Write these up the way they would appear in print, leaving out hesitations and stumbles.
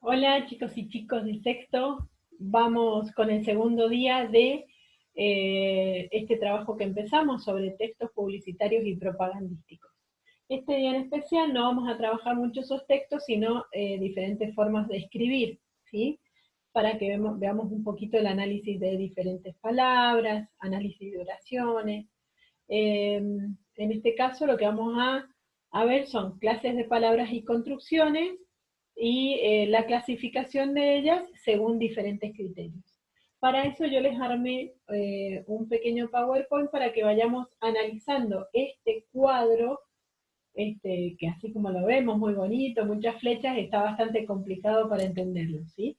Hola chicos y chicos de sexto, vamos con el segundo día de este trabajo que empezamos sobre textos publicitarios y propagandísticos. Este día en especial no vamos a trabajar mucho esos textos, sino diferentes formas de escribir, ¿sí? Para que veamos un poquito el análisis de diferentes palabras, análisis de oraciones. En este caso lo que vamos a ver son clases de palabras y construcciones, y la clasificación de ellas según diferentes criterios. Para eso yo les armé un pequeño PowerPoint para que vayamos analizando este cuadro, que así como lo vemos, muy bonito, muchas flechas, está bastante complicado para entenderlo, ¿sí?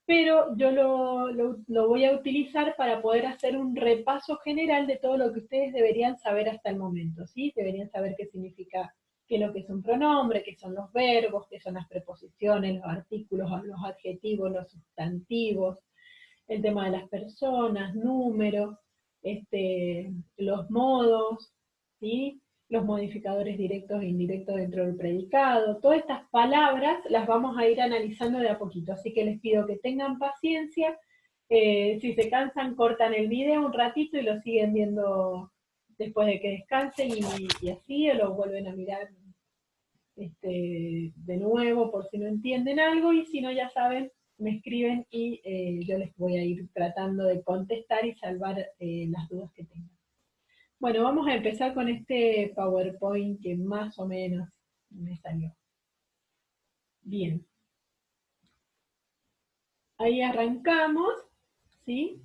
Pero yo lo voy a utilizar para poder hacer un repaso general de todo lo que ustedes deberían saber hasta el momento, ¿sí? Deberían saber qué significa, qué es lo que es un pronombre, qué son los verbos, qué son las preposiciones, los artículos, los adjetivos, los sustantivos, el tema de las personas, números, los modos, ¿sí? Los modificadores directos e indirectos dentro del predicado. Todas estas palabras las vamos a ir analizando de a poquito, así que les pido que tengan paciencia. Si se cansan, cortan el video un ratito y lo siguen viendo después de que descansen, y así, o lo vuelven a mirar de nuevo por si no entienden algo, y si no, ya saben, me escriben y yo les voy a ir tratando de contestar y salvar las dudas que tengan. Bueno, vamos a empezar con este PowerPoint que más o menos me salió. Bien, ahí arrancamos, ¿sí?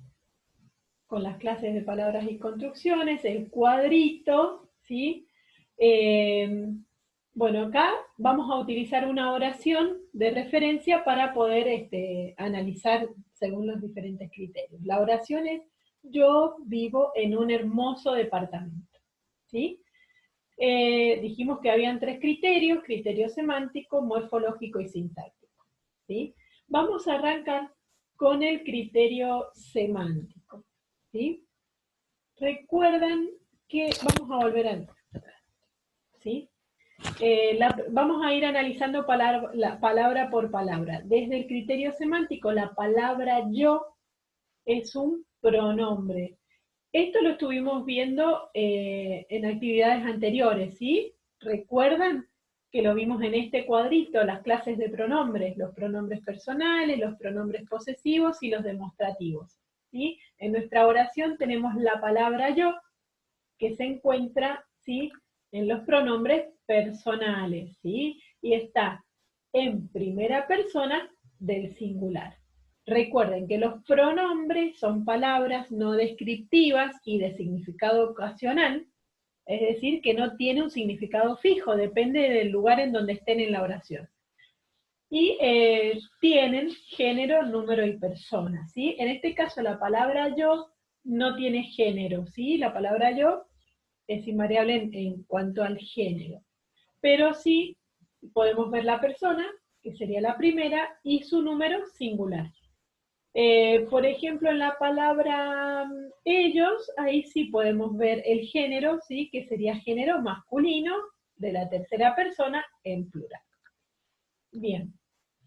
Con las clases de palabras y construcciones, el cuadrito, ¿sí? Eh, bueno, acá vamos a utilizar una oración de referencia para poder analizar según los diferentes criterios. La oración es: yo vivo en un hermoso departamento, ¿sí? Dijimos que habían tres criterios: criterio semántico, morfológico y sintáctico, ¿sí? Vamos a arrancar con el criterio semántico, ¿sí? Recuerdan que vamos a volver a, ¿sí? Vamos a ir analizando palabra por palabra. Desde el criterio semántico, la palabra yo es un pronombre. Esto lo estuvimos viendo en actividades anteriores, ¿sí? ¿Recuerdan que lo vimos en este cuadrito, las clases de pronombres, los pronombres personales, los pronombres posesivos y los demostrativos, ¿sí? En nuestra oración tenemos la palabra yo, que se encuentra, ¿sí?, en los pronombres personales, ¿sí? Y está en primera persona del singular. Recuerden que los pronombres son palabras no descriptivas y de significado ocasional, es decir, que no tiene un significado fijo, depende del lugar en donde estén en la oración. Y tienen género, número y persona, ¿sí? En este caso la palabra yo no tiene género, ¿sí? La palabra yo es invariable en cuanto al género. Pero sí podemos ver la persona, que sería la primera, y su número singular. Por ejemplo, en la palabra ellos, ahí sí podemos ver el género, ¿sí? Que sería género masculino de la tercera persona en plural. Bien,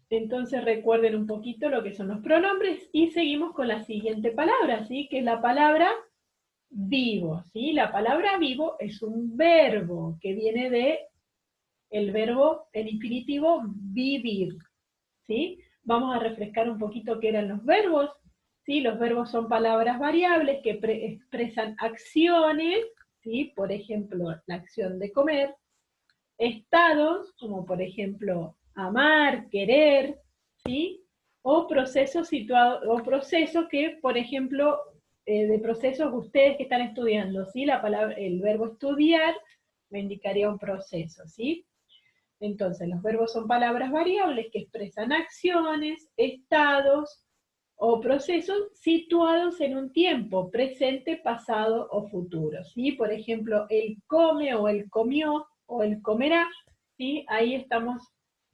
entonces recuerden un poquito lo que son los pronombres y seguimos con la siguiente palabra, ¿sí? Que es la palabra vivo, ¿sí? La palabra vivo es un verbo que viene de el verbo en infinitivo vivir, ¿sí? Vamos a refrescar un poquito qué eran los verbos, ¿sí? Los verbos son palabras variables que expresan acciones, ¿sí? Por ejemplo, la acción de comer; estados, como por ejemplo amar, querer, ¿sí? O procesos situados, o procesos que, por ejemplo, de procesos ustedes que están estudiando, ¿sí? La palabra, el verbo estudiar me indicaría un proceso, ¿sí? Entonces, los verbos son palabras variables que expresan acciones, estados o procesos situados en un tiempo, presente, pasado o futuro, ¿sí? Por ejemplo, el come o el comió o el comerá, ¿sí? Ahí estamos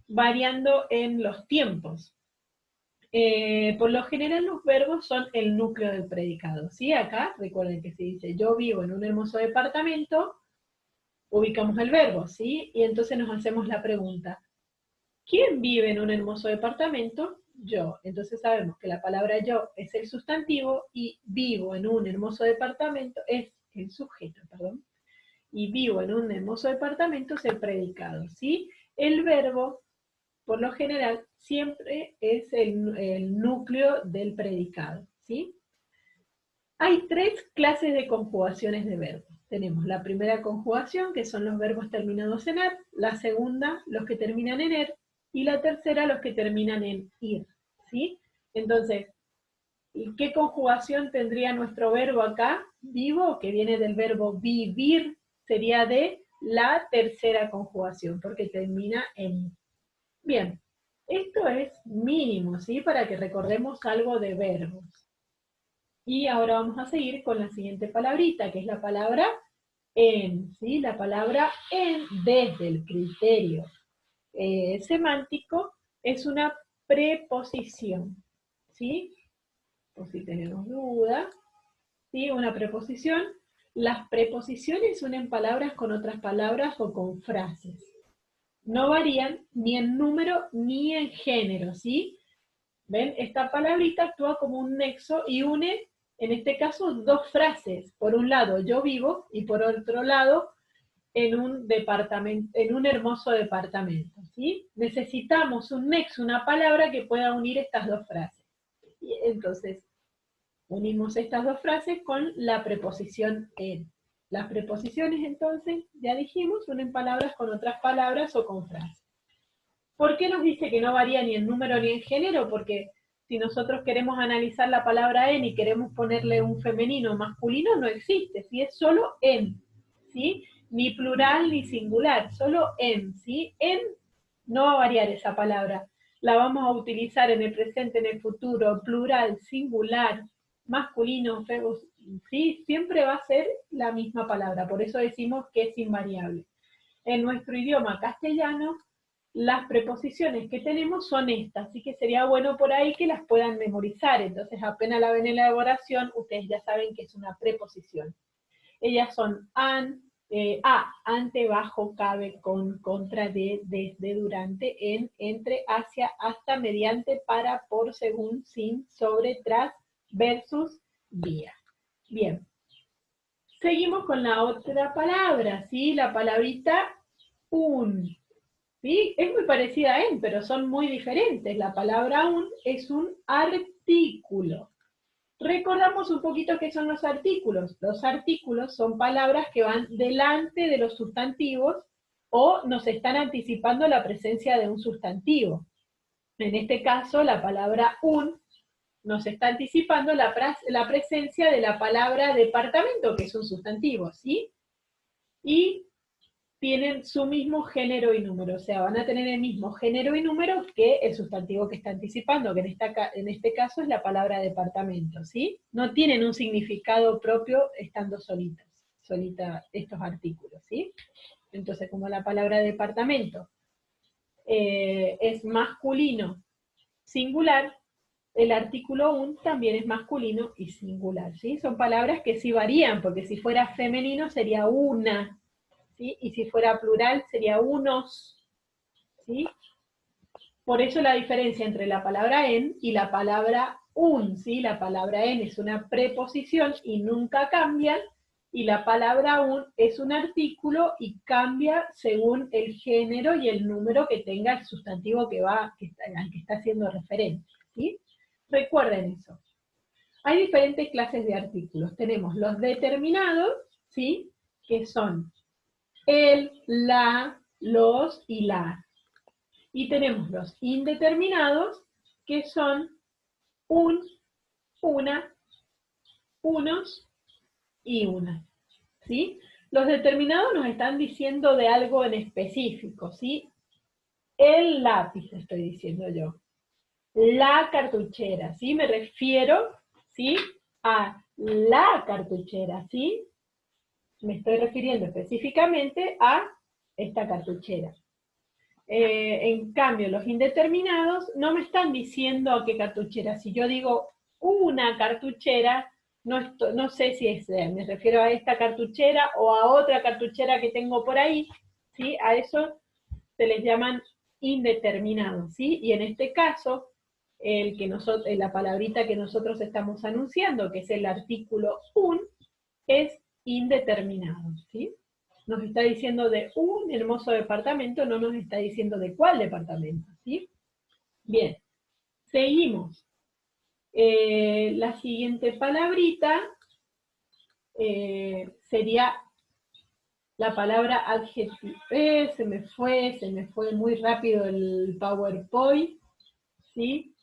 variando en los tiempos. Por lo general los verbos son el núcleo del predicado, ¿sí? Acá, recuerden que se dice yo vivo en un hermoso departamento, ubicamos el verbo, ¿sí? Y entonces nos hacemos la pregunta: ¿Quién vive en un hermoso departamento? Yo. Entonces sabemos que la palabra yo es el sustantivo y vivo en un hermoso departamento es el sujeto, perdón. Y vivo en un hermoso departamento es el predicado, ¿sí? El verbo, por lo general, siempre es el núcleo del predicado, ¿sí? Hay 3 clases de conjugaciones de verbos. Tenemos la primera conjugación, que son los verbos terminados en er, la segunda, los que terminan en er, y la tercera, los que terminan en ir, ¿sí? Entonces, ¿qué conjugación tendría nuestro verbo acá? Vivo, que viene del verbo vivir, sería de la tercera conjugación, porque termina en ir. Bien, esto es mínimo, ¿sí? Para que recordemos algo de verbos. Y ahora vamos a seguir con la siguiente palabrita, que es la palabra en, ¿sí? La palabra en, desde el criterio semántico, es una preposición, ¿sí? Por si tenemos duda, ¿sí? Una preposición. Las preposiciones unen palabras con otras palabras o con frases. No varían ni en número ni en género, ¿sí? ¿Ven? Esta palabrita actúa como un nexo y une, en este caso, 2 frases. Por un lado, yo vivo, y por otro lado, en un hermoso departamento, ¿sí? Necesitamos un nexo, una palabra que pueda unir estas 2 frases. Y entonces, unimos estas 2 frases con la preposición en. Las preposiciones, entonces, ya dijimos, unen palabras con otras palabras o con frases. ¿Por qué nos dice que no varía ni en número ni en género? Porque si nosotros queremos analizar la palabra en y queremos ponerle un femenino o masculino, no existe, ¿sí? Es solo en, ¿sí? Ni plural ni singular, solo en, ¿sí? En no va a variar esa palabra. La vamos a utilizar en el presente, en el futuro, plural, singular, masculino, ¿sí? Siempre va a ser la misma palabra, por eso decimos que es invariable. En nuestro idioma castellano, las preposiciones que tenemos son estas, así que sería bueno por ahí que las puedan memorizar. Entonces, apenas la ven en la elaboración, ustedes ya saben que es una preposición. Ellas son ante, bajo, cabe, con, contra, de, desde, durante, en, entre, hacia, hasta, mediante, para, por, según, sin, sobre, tras, versus, vía. Bien. Seguimos con la otra palabra, ¿sí? La palabrita un. ¿Sí? Es muy parecida a en, pero son muy diferentes. La palabra un es un artículo. Recordamos un poquito qué son los artículos. Los artículos son palabras que van delante de los sustantivos o nos están anticipando la presencia de un sustantivo. En este caso, la palabra un nos está anticipando la presencia de la palabra departamento, que es un sustantivo, ¿sí? Y tienen su mismo género y número, o sea, van a tener el mismo género y número que el sustantivo que está anticipando, que en este caso es la palabra departamento, ¿sí? No tienen un significado propio estando solita estos artículos, ¿sí? Entonces, como la palabra departamento es masculino singular, el artículo un también es masculino y singular, ¿sí? Son palabras que sí varían, porque si fuera femenino sería una, ¿sí? Y si fuera plural sería unos, ¿sí? Por eso la diferencia entre la palabra en y la palabra un, ¿sí? La palabra en es una preposición y nunca cambia, y la palabra un es un artículo y cambia según el género y el número que tenga el sustantivo al que está haciendo referencia, ¿sí? Recuerden eso. Hay diferentes clases de artículos. Tenemos los determinados, ¿sí? Que son el, la, los y la. Y tenemos los indeterminados, que son un, una, unos y una, ¿sí? Los determinados nos están diciendo de algo en específico, ¿sí? El lápiz, estoy diciendo yo. La cartuchera, ¿sí? Me refiero, ¿sí? A la cartuchera, ¿sí? Me estoy refiriendo específicamente a esta cartuchera. En cambio, los indeterminados no me están diciendo a qué cartuchera. Si yo digo una cartuchera, no sé si me refiero a esta cartuchera o a otra cartuchera que tengo por ahí, ¿sí? A eso se les llaman indeterminado, ¿sí? Y en este caso, la palabrita que nosotros estamos anunciando, que es el artículo un, es indeterminado, ¿sí? Nos está diciendo de un hermoso departamento, no nos está diciendo de cuál departamento, ¿sí? Bien, seguimos. La siguiente palabrita sería la palabra adjetivo. Se me fue muy rápido el PowerPoint, ¿sí?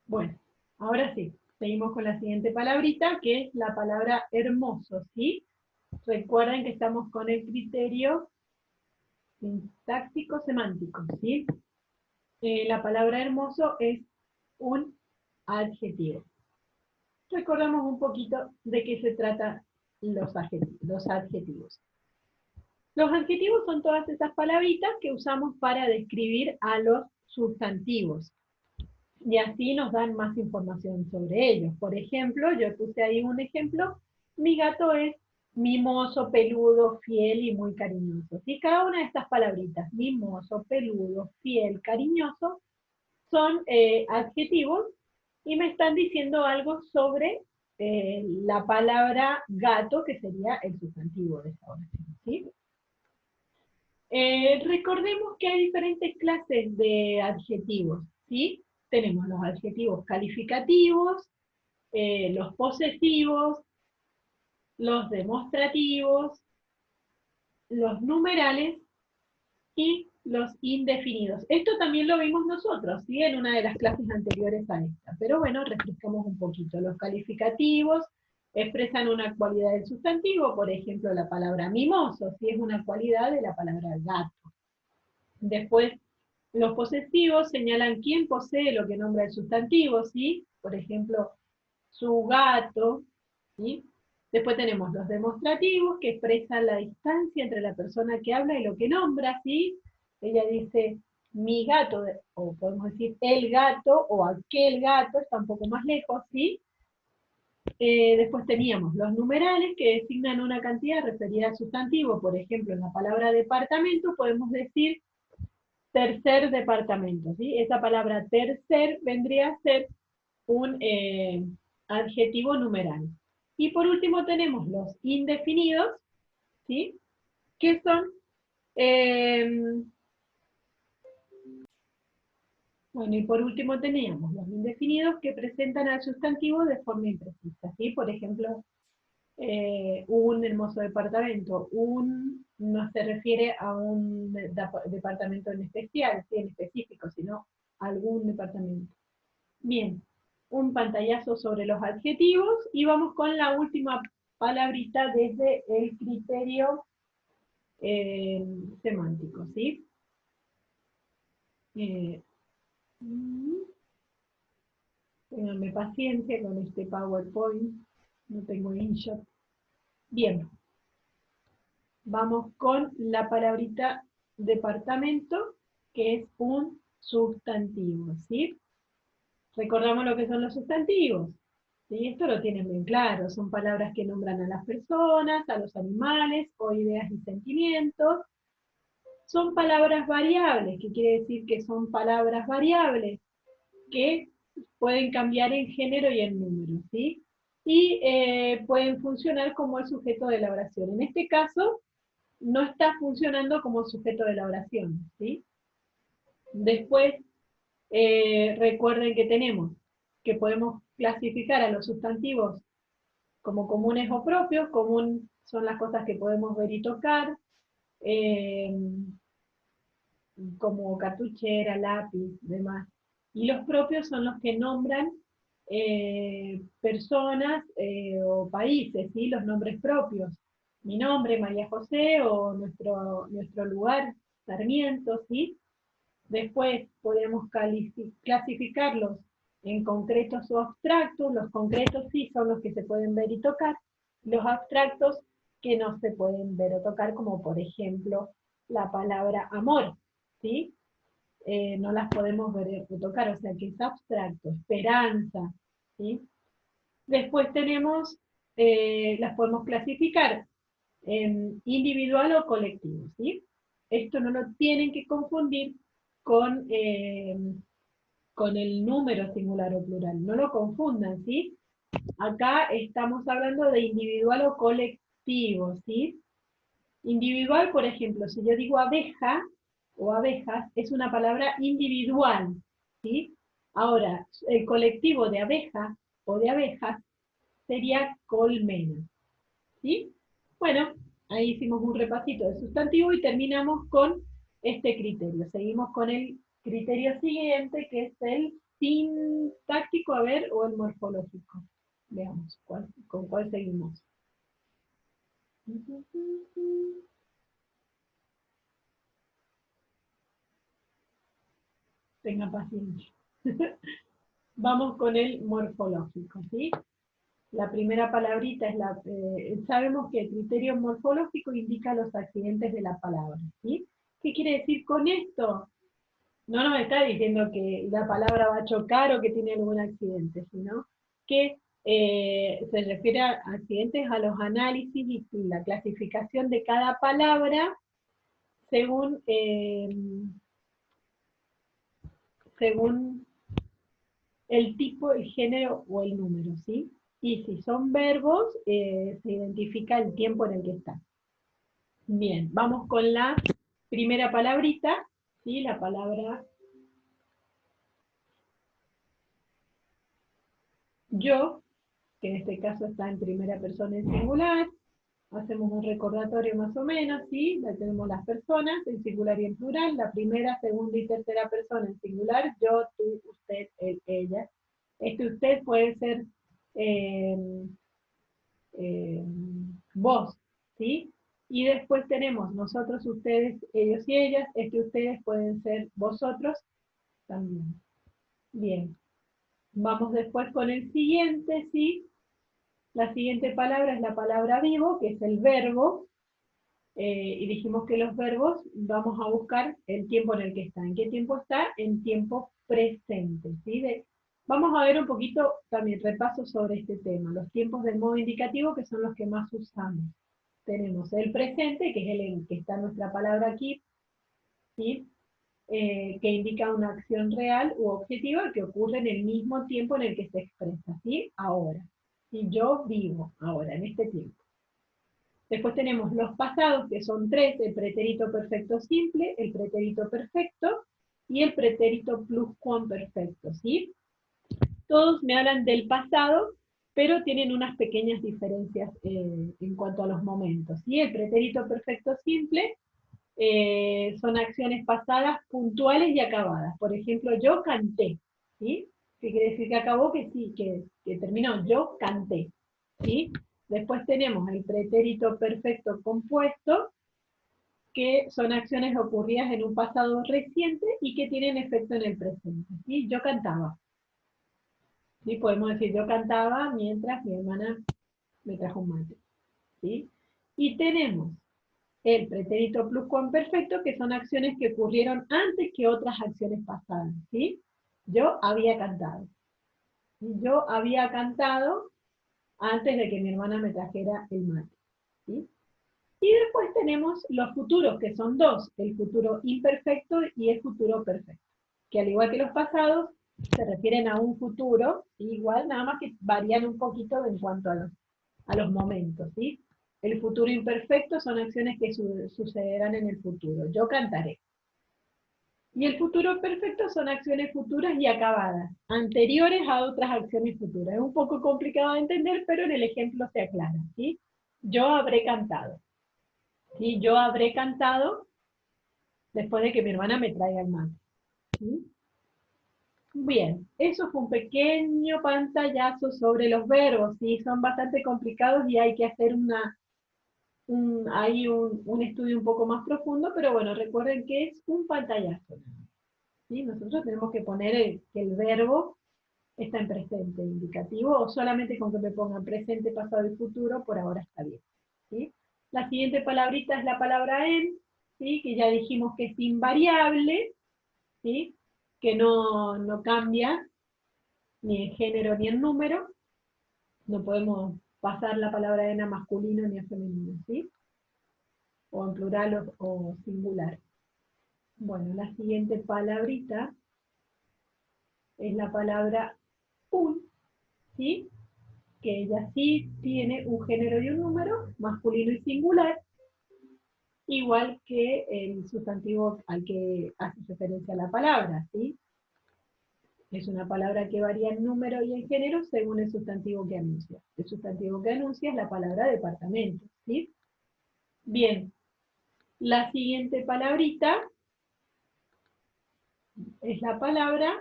Bueno, ahora sí, seguimos con la siguiente palabrita, que es la palabra hermoso, ¿sí? Recuerden que estamos con el criterio sintáctico semántico, ¿sí? La palabra hermoso es un adjetivo. Recordamos un poquito de qué se trata los adjetivos. Los adjetivos son todas esas palabritas que usamos para describir a los sustantivos. Y así nos dan más información sobre ellos. Por ejemplo, yo puse ahí un ejemplo, mi gato es mimoso, peludo, fiel y muy cariñoso. ¿Sí? Cada una de estas palabritas, mimoso, peludo, fiel, cariñoso, son adjetivos y me están diciendo algo sobre la palabra gato, que sería el sustantivo de esta oración. ¿Sí? Recordemos que hay diferentes clases de adjetivos, ¿sí? Tenemos los adjetivos calificativos, los posesivos, los demostrativos, los numerales y los indefinidos. Esto también lo vimos nosotros, ¿sí? En una de las clases anteriores a esta. Pero bueno, refrescamos un poquito. Los calificativos expresan una cualidad del sustantivo, por ejemplo, la palabra mimoso, ¿sí? Es una cualidad de la palabra gato. Después, los posesivos señalan quién posee lo que nombra el sustantivo, ¿sí? Por ejemplo, su gato, ¿sí? Después tenemos los demostrativos, que expresan la distancia entre la persona que habla y lo que nombra, ¿sí? Ella dice, mi gato, o podemos decir el gato, o aquel gato, está un poco más lejos, ¿sí? Después teníamos los numerales, que designan una cantidad referida al sustantivo. Por ejemplo, en la palabra departamento podemos decir tercer departamento, ¿sí? Esa palabra tercer vendría a ser un adjetivo numeral. Y por último tenemos los indefinidos, ¿sí? Que son, bueno, y por último teníamos los indefinidos que presentan al sustantivo de forma imprecisa, ¿sí? Por ejemplo, un hermoso departamento, no se refiere a un departamento en especial, ¿sí? En específico, sino a algún departamento. Bien, un pantallazo sobre los adjetivos y vamos con la última palabrita desde el criterio semántico, ¿sí? Ténganme paciencia con este PowerPoint, no tengo InShot. Bien, vamos con la palabrita departamento, que es un sustantivo, ¿sí? Recordamos lo que son los sustantivos. ¿Sí? Esto lo tienen bien claro, son palabras que nombran a las personas, a los animales, o ideas y sentimientos. Son palabras variables, que quiere decir que son palabras variables, que pueden cambiar en género y en número, ¿sí? Y pueden funcionar como el sujeto de la oración. En este caso, no está funcionando como sujeto de la oración, ¿sí? Después, recuerden que tenemos, que podemos clasificar a los sustantivos como comunes o propios. Común son las cosas que podemos ver y tocar, como cartuchera, lápiz, demás. Y los propios son los que nombran personas o países, ¿sí? Los nombres propios. Mi nombre, María José, o nuestro lugar, Sarmiento, ¿sí? Después podemos clasificarlos en concretos o abstractos. Los concretos sí son los que se pueden ver y tocar. Los abstractos que no se pueden ver o tocar, como por ejemplo la palabra amor, ¿sí? No las podemos ver o tocar, o sea que es abstracto, esperanza, ¿sí? Después tenemos, las podemos clasificar en individual o colectivo, ¿sí? Esto no lo tienen que confundir con, con el número singular o plural. No lo confundan, ¿sí? Acá estamos hablando de individual o colectivo, ¿sí? Individual, por ejemplo, si yo digo abeja o abejas, es una palabra individual, ¿sí? Ahora, el colectivo de abejas o de abejas sería colmena, ¿sí? Bueno, ahí hicimos un repasito de sustantivo y terminamos con este criterio. Seguimos con el criterio siguiente, que es el sintáctico, a ver, o el morfológico. Veamos, ¿con cuál seguimos? Tenga paciencia. Vamos con el morfológico, ¿sí? La primera palabrita es la... sabemos que el criterio morfológico indica los accidentes de la palabra, ¿sí? ¿Qué quiere decir con esto? No nos está diciendo que la palabra va a chocar o que tiene algún accidente, sino que se refiere a accidentes, a los análisis y la clasificación de cada palabra según, según el tipo, el género o el número, ¿sí? Y si son verbos, se identifica el tiempo en el que están. Bien, vamos con la primera palabrita, ¿sí? La palabra yo, que en este caso está en primera persona en singular. Hacemos un recordatorio más o menos, ¿sí? Ya tenemos las personas en singular y en plural, la primera, segunda y tercera persona en singular, yo, tú, usted, él, ella. Este usted puede ser eh, eh, vos, ¿sí? Y después tenemos nosotros, ustedes, ellos y ellas. Este ustedes pueden ser vosotros también. Bien. Vamos después con el siguiente, ¿sí? La siguiente palabra es la palabra vivo, que es el verbo. Y dijimos que los verbos vamos a buscar el tiempo en el que está. ¿En qué tiempo está? En tiempo presente, ¿sí? Vamos a ver un poquito también repaso sobre este tema. Los tiempos del modo indicativo, que son los que más usamos. Tenemos el presente, que es el en que está nuestra palabra aquí, ¿sí? Que indica una acción real u objetiva que ocurre en el mismo tiempo en el que se expresa, ¿sí? Ahora. Y yo vivo ahora, en este tiempo. Después tenemos los pasados, que son tres: el pretérito perfecto simple, el pretérito perfecto y el pretérito pluscuamperfecto, ¿sí? Todos me hablan del pasado, pero tienen unas pequeñas diferencias en cuanto a los momentos, ¿sí? El pretérito perfecto simple son acciones pasadas puntuales y acabadas. Por ejemplo, yo canté, ¿sí? ¿Qué quiere decir que acabó? Que sí, que terminó. Yo canté, ¿sí? Después tenemos el pretérito perfecto compuesto, que son acciones ocurridas en un pasado reciente y que tienen efecto en el presente, ¿sí? Yo cantaba, ¿sí? Podemos decir yo cantaba mientras mi hermana me trajo un mate, ¿sí? Y tenemos el pretérito pluscuamperfecto, que son acciones que ocurrieron antes que otras acciones pasadas, ¿sí? Yo había cantado. Yo había cantado antes de que mi hermana me trajera el mate, ¿sí? Y después tenemos los futuros, que son dos: el futuro imperfecto y el futuro perfecto, que al igual que los pasados, se refieren a un futuro, igual, nada más que varían un poquito en cuanto a los momentos, ¿sí? El futuro imperfecto son acciones que sucederán en el futuro. Yo cantaré. Y el futuro perfecto son acciones futuras y acabadas, anteriores a otras acciones futuras. Es un poco complicado de entender, pero en el ejemplo se aclara, ¿sí? Yo habré cantado. ¿Sí? Yo habré cantado después de que mi hermana me traiga el mate. ¿Sí? Bien, eso fue un pequeño pantallazo sobre los verbos, ¿sí? Son bastante complicados y hay que hacer un estudio un poco más profundo, pero bueno, recuerden que es un pantallazo, ¿sí? Nosotros tenemos que poner que el verbo está en presente indicativo, o solamente con que me pongan presente, pasado y futuro, por ahora está bien, ¿sí? La siguiente palabrita es la palabra en, ¿sí? Que ya dijimos que es invariable, ¿sí? Que no cambia ni en género ni en número. No podemos pasar la palabra en a masculino ni a femenino, ¿sí? O en plural o singular. Bueno, la siguiente palabrita es la palabra un, ¿sí? Que ella sí tiene un género y un número, masculino y singular, igual que el sustantivo al que hace referencia la palabra, ¿sí? Es una palabra que varía en número y en género según el sustantivo que anuncia. El sustantivo que anuncia es la palabra departamento, ¿sí? Bien, la siguiente palabrita es la palabra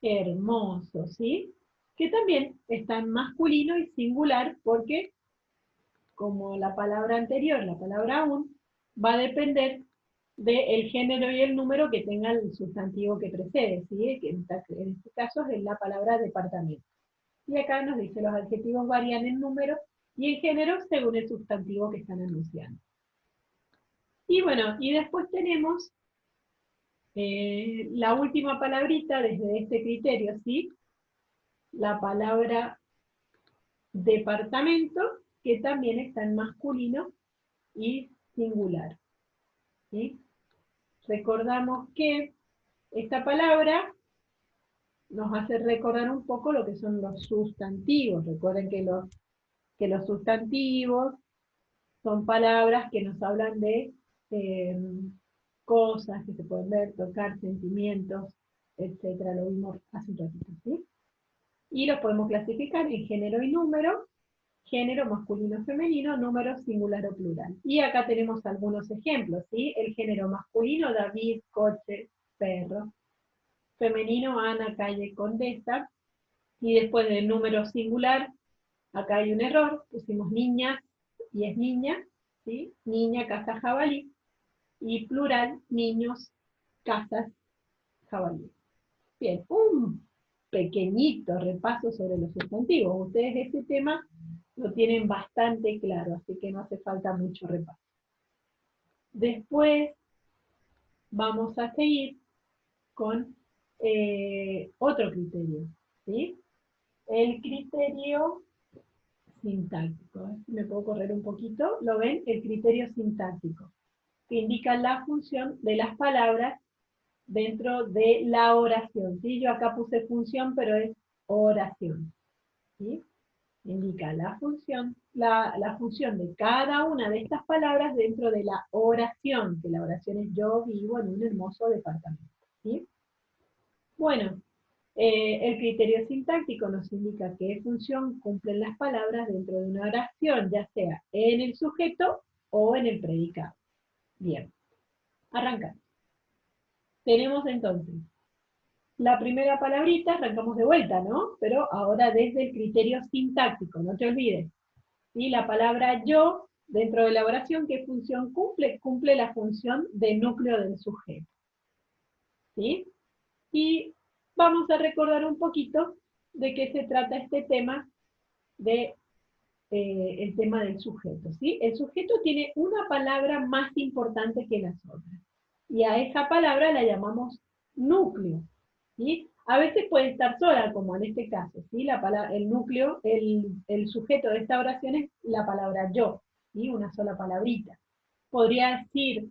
hermoso, ¿sí? Que también está en masculino y singular porque, como la palabra anterior, la palabra aún, va a depender del género y el número que tenga el sustantivo que precede, ¿sí? Que en este caso es la palabra departamento. Y acá nos dice los adjetivos varían en número y en género según el sustantivo que están anunciando. Y bueno, y después tenemos la última palabrita desde este criterio, ¿sí? La palabra departamento, que también está en masculino y singular, ¿sí? Recordamos que esta palabra nos hace recordar un poco lo que son los sustantivos. Recuerden que los sustantivos son palabras que nos hablan de eh, cosas que se pueden ver, tocar, sentimientos, etcétera. Lo vimos hace un ratito, ¿sí? Y los podemos clasificar en género y número, género masculino femenino, número singular o plural. Y acá tenemos algunos ejemplos, ¿sí? El género masculino, David, coche, perro. Femenino, Ana, calle, condesa. Y después del número singular, acá hay un error, pusimos niña y es niña, ¿sí? Niña, casa, jabalí. Y plural, niños, casas, jabalí. Bien, un pequeñito repaso sobre los sustantivos. Ustedes este tema lo tienen bastante claro, así que no hace falta mucho repaso. Después vamos a seguir con otro criterio, ¿sí? El criterio sintáctico. A ver si me puedo correr un poquito. ¿Lo ven? El criterio sintáctico, que indica la función de las palabras dentro de la oración. ¿Sí? Yo acá puse función, pero es oración. ¿Sí? Indica la función de cada una de estas palabras dentro de la oración, que la oración es yo vivo en un hermoso departamento. ¿Sí? Bueno, el criterio sintáctico nos indica qué función cumplen las palabras dentro de una oración, ya sea en el sujeto o en el predicado. Bien, arrancamos. Tenemos entonces la primera palabrita, arrancamos de vuelta, ¿no? Pero ahora desde el criterio sintáctico, no te olvides. ¿Sí? La palabra yo, dentro de la oración, ¿qué función cumple? Cumple la función de núcleo del sujeto. ¿Sí? Y vamos a recordar un poquito de qué se trata este tema de el tema del sujeto, ¿sí? El sujeto tiene una palabra más importante que las otras, y a esa palabra la llamamos núcleo, ¿sí? A veces puede estar sola, como en este caso, ¿sí? El núcleo, el sujeto de esta oración es la palabra yo, ¿sí? Una sola palabrita. Podría decir,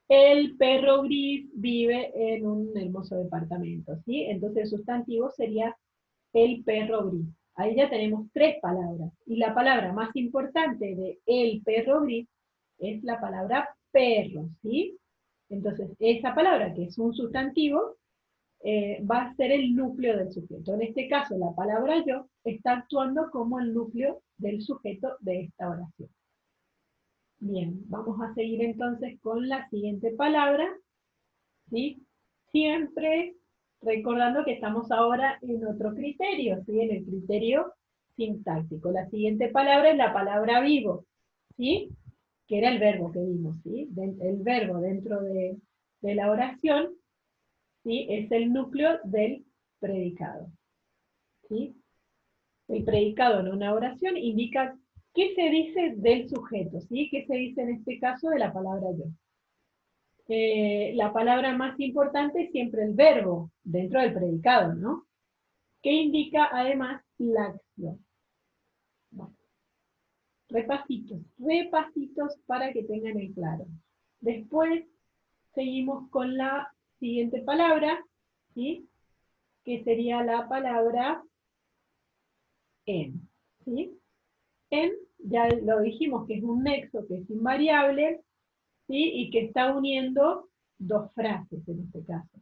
el perro gris vive en un hermoso departamento, ¿sí? Entonces el sustantivo sería el perro gris. Ahí ya tenemos tres palabras. Y la palabra más importante de el perro gris es la palabra perro, ¿sí? Entonces, esa palabra, que es un sustantivo, va a ser el núcleo del sujeto. En este caso, la palabra yo está actuando como el núcleo del sujeto de esta oración. Bien, vamos a seguir entonces con la siguiente palabra, ¿sí? Siempre recordando que estamos ahora en otro criterio, ¿sí? En el criterio sintáctico. La siguiente palabra es la palabra vivo, ¿sí? Que era el verbo que vimos, ¿sí? El verbo dentro de la oración, ¿sí? Es el núcleo del predicado, ¿sí? El predicado en una oración indica qué se dice del sujeto, ¿sí? ¿Qué se dice en este caso de la palabra yo? La palabra más importante es siempre el verbo dentro del predicado, ¿no? Que indica además la acción. Bueno, repasitos para que tengan en claro. Después seguimos con la siguiente palabra, ¿sí? Que sería la palabra en, ¿sí? En, ya lo dijimos que es un nexo, que es invariable, ¿sí? Y que está uniendo dos frases en este caso.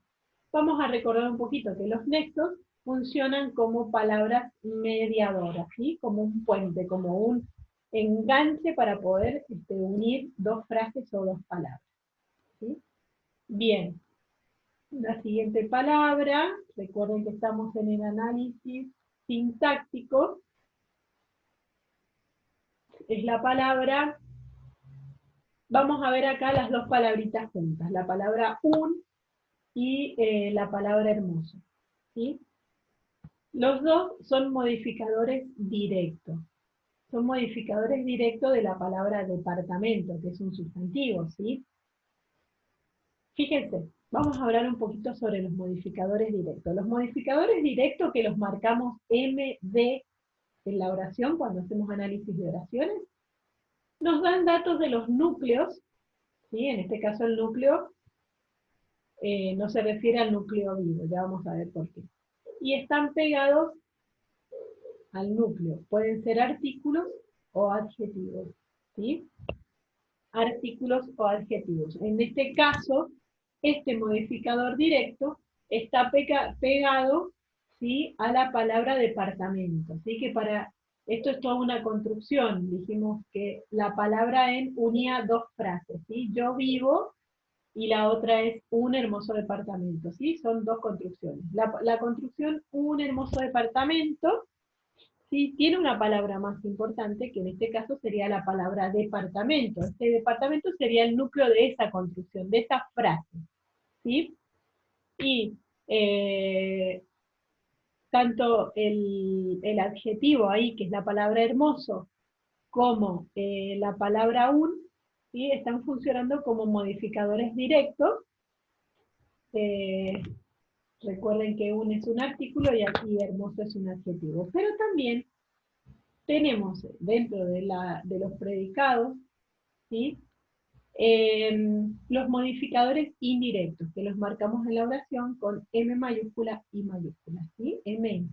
Vamos a recordar un poquito que los nexos funcionan como palabras mediadoras, ¿sí? Como un puente, como un enganche para poder unir dos frases o dos palabras, ¿sí? Bien, la siguiente palabra, recuerden que estamos en el análisis sintáctico, es la palabra, vamos a ver acá las dos palabritas juntas, la palabra un y la palabra hermoso, ¿sí? Los dos son modificadores directos. Son modificadores directos de la palabra departamento, que es un sustantivo, ¿sí? Fíjense, vamos a hablar un poquito sobre los modificadores directos. Los modificadores directos que los marcamos MD en la oración, cuando hacemos análisis de oraciones, nos dan datos de los núcleos, ¿sí? En este caso el núcleo no se refiere al núcleo vivo, ya vamos a ver por qué. Y están pegados al núcleo. Pueden ser artículos o adjetivos, ¿sí? Artículos o adjetivos. En este caso, este modificador directo está pegado, ¿sí? A la palabra departamento, ¿sí? Que para esto es toda una construcción. Dijimos que la palabra en unía dos frases, ¿sí? Yo vivo y la otra es un hermoso departamento, ¿sí? Son dos construcciones. La construcción un hermoso departamento, ¿sí? Tiene una palabra más importante, que en este caso sería la palabra departamento. Este departamento sería el núcleo de esa construcción, de esa frase, ¿sí? Y tanto el adjetivo ahí, que es la palabra hermoso, como la palabra un, ¿sí? Están funcionando como modificadores directos. eh, Recuerden que un es un artículo y aquí hermoso es un adjetivo. Pero también tenemos dentro de los predicados, ¿sí? Los modificadores indirectos, que los marcamos en la oración con M mayúscula y mayúscula, ¿sí? M.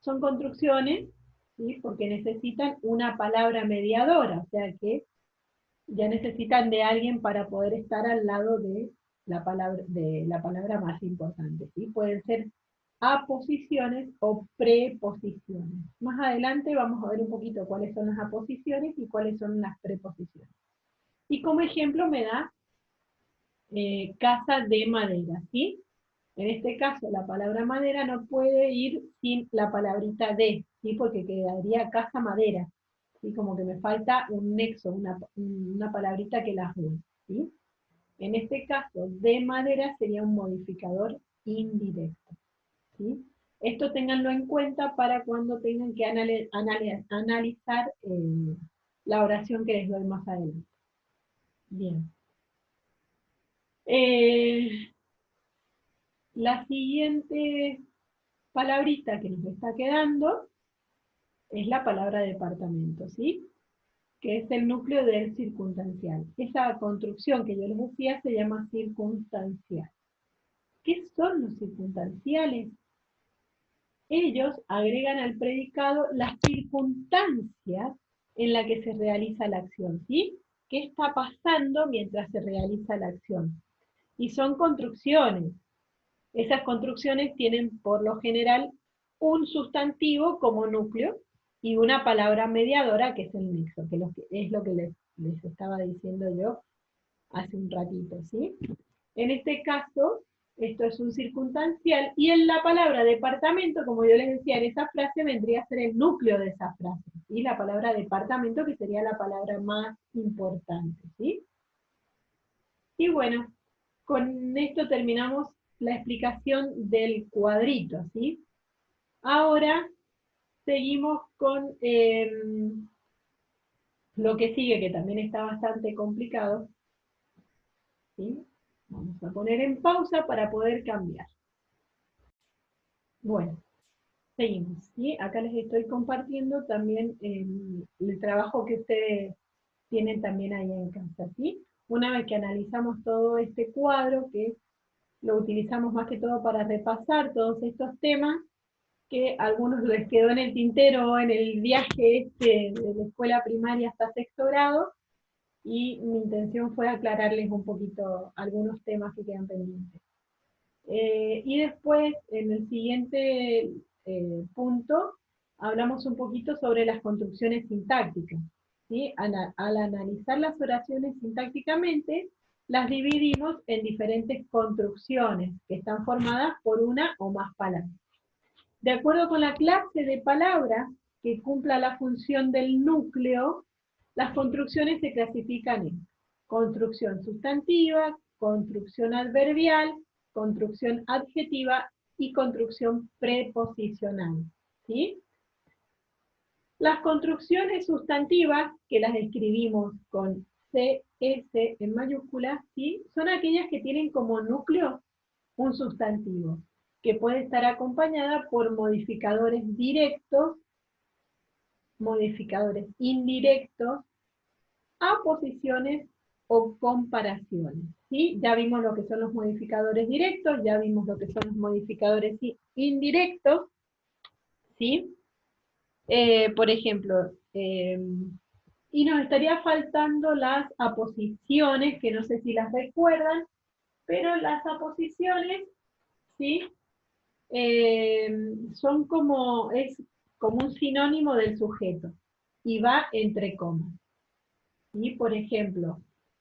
Son construcciones, ¿sí? Porque necesitan una palabra mediadora, o sea que ya necesitan de alguien para poder estar al lado de la palabra más importante, ¿sí? Pueden ser aposiciones o preposiciones. Más adelante vamos a ver un poquito cuáles son las aposiciones y cuáles son las preposiciones. Y como ejemplo me da casa de madera, ¿sí? En este caso la palabra madera no puede ir sin la palabrita de, ¿sí? Porque quedaría casa madera, ¿sí? Como que me falta un nexo, una palabrita que las une, ¿sí? En este caso, de madera sería un modificador indirecto, ¿sí? Esto ténganlo en cuenta para cuando tengan que analizar la oración que les doy más adelante. Bien. Eh, la siguiente palabrita que nos está quedando es la palabra departamento, ¿sí? Que es el núcleo del circunstancial. Esa construcción que yo les decía se llama circunstancial. ¿Qué son los circunstanciales? Ellos agregan al predicado las circunstancias en las que se realiza la acción, ¿sí? ¿Qué está pasando mientras se realiza la acción? Y son construcciones. Esas construcciones tienen por lo general un sustantivo como núcleo y una palabra mediadora que es el nexo, que es lo que les estaba diciendo yo hace un ratito, ¿sí? En este caso, esto es un circunstancial, y en la palabra departamento, como yo les decía, en esa frase vendría a ser el núcleo de esa frase, y la palabra departamento, que sería la palabra más importante, ¿sí? Y bueno, con esto terminamos la explicación del cuadrito, ¿sí? Ahora seguimos con lo que sigue, que también está bastante complicado, ¿sí? Vamos a poner en pausa para poder cambiar. Bueno, seguimos, ¿sí? Acá les estoy compartiendo también el trabajo que ustedes tienen también ahí en casa, ¿sí? una vez que analizamos todo este cuadro, que lo utilizamos más que todo para repasar todos estos temas, que a algunos les quedó en el tintero en el viaje este de la escuela primaria hasta sexto grado, y mi intención fue aclararles un poquito algunos temas que quedan pendientes. Y después, en el siguiente punto, hablamos un poquito sobre las construcciones sintácticas. ¿Sí? Al analizar las oraciones sintácticamente, las dividimos en diferentes construcciones que están formadas por una o más palabras. De acuerdo con la clase de palabras que cumpla la función del núcleo, las construcciones se clasifican en construcción sustantiva, construcción adverbial, construcción adjetiva y construcción preposicional. ¿Sí? Las construcciones sustantivas, que las escribimos con CS en mayúsculas, ¿sí? Son aquellas que tienen como núcleo un sustantivo, que puede estar acompañada por modificadores directos, modificadores indirectos, aposiciones o comparaciones. ¿Sí? Ya vimos lo que son los modificadores directos, ya vimos lo que son los modificadores indirectos. ¿Sí? Por ejemplo, y nos estaría faltando las aposiciones, que no sé si las recuerdan, pero las aposiciones, ¿sí? Son como, es como un sinónimo del sujeto, y va entre comas. ¿Sí? Por ejemplo,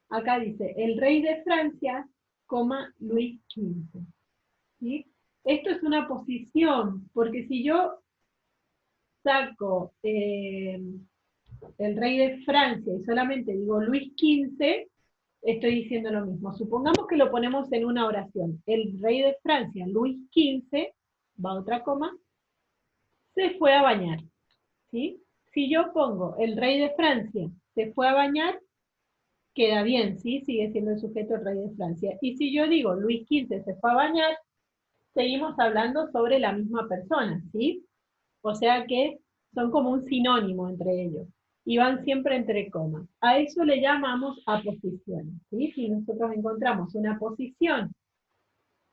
acá dice, el rey de Francia, coma, Luis XV. ¿Sí? Esto es una posición, porque si yo saco el rey de Francia y solamente digo Luis XV, estoy diciendo lo mismo. Supongamos que lo ponemos en una oración. El rey de Francia, Luis XV, va otra coma, se fue a bañar. ¿Sí? Si yo pongo el rey de Francia se fue a bañar, queda bien, ¿sí? Sigue siendo el sujeto el rey de Francia. Y si yo digo Luis XV se fue a bañar, seguimos hablando sobre la misma persona, ¿sí? O sea que son como un sinónimo entre ellos. Y van siempre entre comas. A eso le llamamos aposiciones, ¿sí? Si nosotros encontramos una posición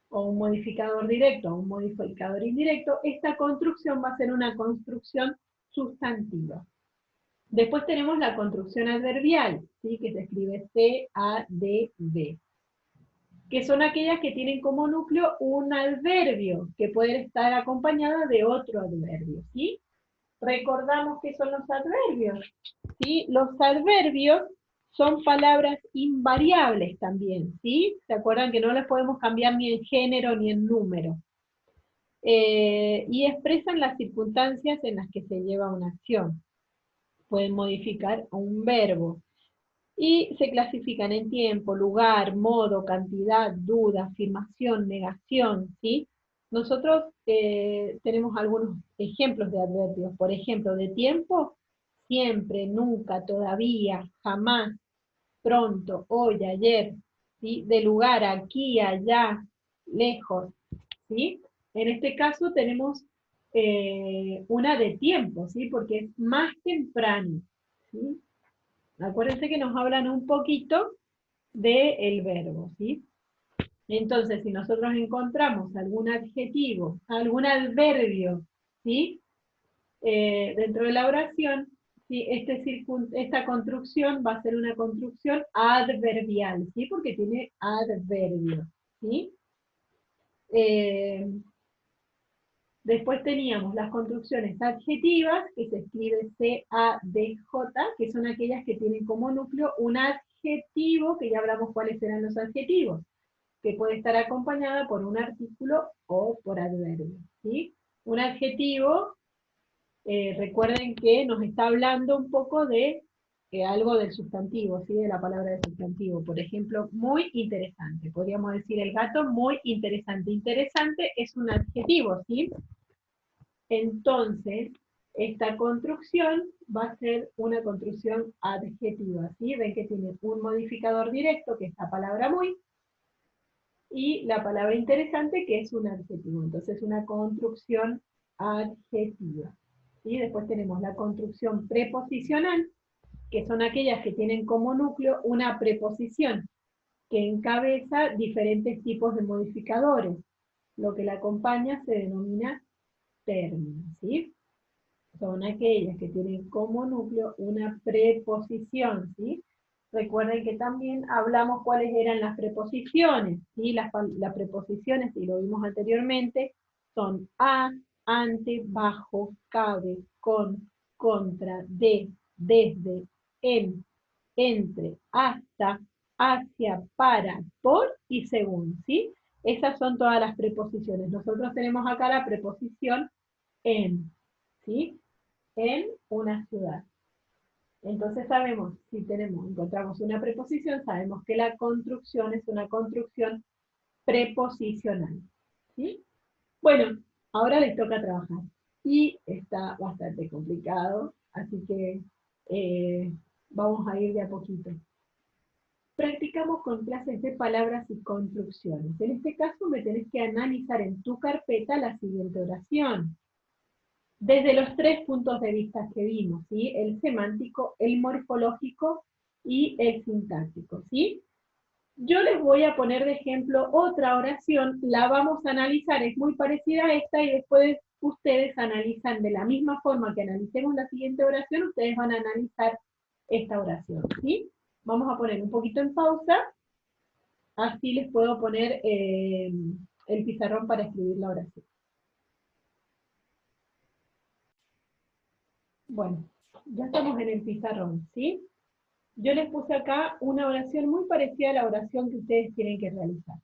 o un modificador directo o un modificador indirecto, esta construcción va a ser una construcción sustantiva. Después tenemos la construcción adverbial, ¿sí? Que se escribe C-A-D-V, que son aquellas que tienen como núcleo un adverbio, que puede estar acompañada de otro adverbio, ¿sí? Recordamos qué son los adverbios, ¿sí? Los adverbios son palabras invariables también, ¿sí? ¿Se acuerdan que no las podemos cambiar ni en género ni en número? Y expresan las circunstancias en las que se lleva una acción. Pueden modificar un verbo. Y se clasifican en tiempo, lugar, modo, cantidad, duda, afirmación, negación, ¿sí? Nosotros tenemos algunos ejemplos de adverbios. Por ejemplo, de tiempo, siempre, nunca, todavía, jamás, pronto, hoy, ayer, ¿sí? De lugar, aquí, allá, lejos, ¿sí? En este caso tenemos una de tiempo, ¿sí? Porque es más temprano, ¿sí? Acuérdense que nos hablan un poquito del verbo, ¿sí? Entonces, si nosotros encontramos algún adjetivo, algún adverbio, ¿sí? Dentro de la oración, ¿sí? Esta construcción va a ser una construcción adverbial, ¿sí? Porque tiene adverbio, ¿sí? Después teníamos las construcciones adjetivas, que se escribe C-A-D-J, que son aquellas que tienen como núcleo un adjetivo, que ya hablamos cuáles serán los adjetivos, que puede estar acompañada por un artículo o por adverbio, ¿sí? Un adjetivo, recuerden que nos está hablando un poco de algo del sustantivo, ¿sí? De la palabra de sustantivo. Por ejemplo, muy interesante. Podríamos decir el gato muy interesante. Interesante es un adjetivo, ¿sí? Entonces, esta construcción va a ser una construcción adjetiva, ¿sí? Ven que tiene un modificador directo, que es la palabra muy, y la palabra interesante, que es un adjetivo. Entonces, una construcción adjetiva. ¿Sí? Después tenemos la construcción preposicional, que son aquellas que tienen como núcleo una preposición que encabeza diferentes tipos de modificadores. Lo que la acompaña se denomina término, ¿sí? Son aquellas que tienen como núcleo una preposición, ¿sí? Recuerden que también hablamos cuáles eran las preposiciones, ¿sí? Las preposiciones, y lo vimos anteriormente, son a, ante, bajo, cabe, con, contra, de, desde, en, entre, hasta, hacia, para, por y según, ¿sí? Esas son todas las preposiciones. Nosotros tenemos acá la preposición en, ¿sí? En una ciudad. Entonces sabemos, si encontramos una preposición, sabemos que la construcción es una construcción preposicional. ¿Sí? Bueno, ahora les toca trabajar. Y está bastante complicado, así que vamos a ir de a poquito. Practicamos con clases de palabras y construcciones. En este caso me tenés que analizar en tu carpeta la siguiente oración. Desde los 3 puntos de vista que vimos, ¿sí? El semántico, el morfológico y el sintáctico, ¿sí? Yo les voy a poner de ejemplo otra oración, la vamos a analizar, es muy parecida a esta, y después ustedes analizan de la misma forma que analicemos la siguiente oración, ustedes van a analizar esta oración, ¿sí? Vamos a poner un poquito en pausa, así les puedo poner el pizarrón para escribir la oración. Bueno, ya estamos en el pizarrón, ¿sí? Yo les puse acá una oración muy parecida a la oración que ustedes tienen que realizar.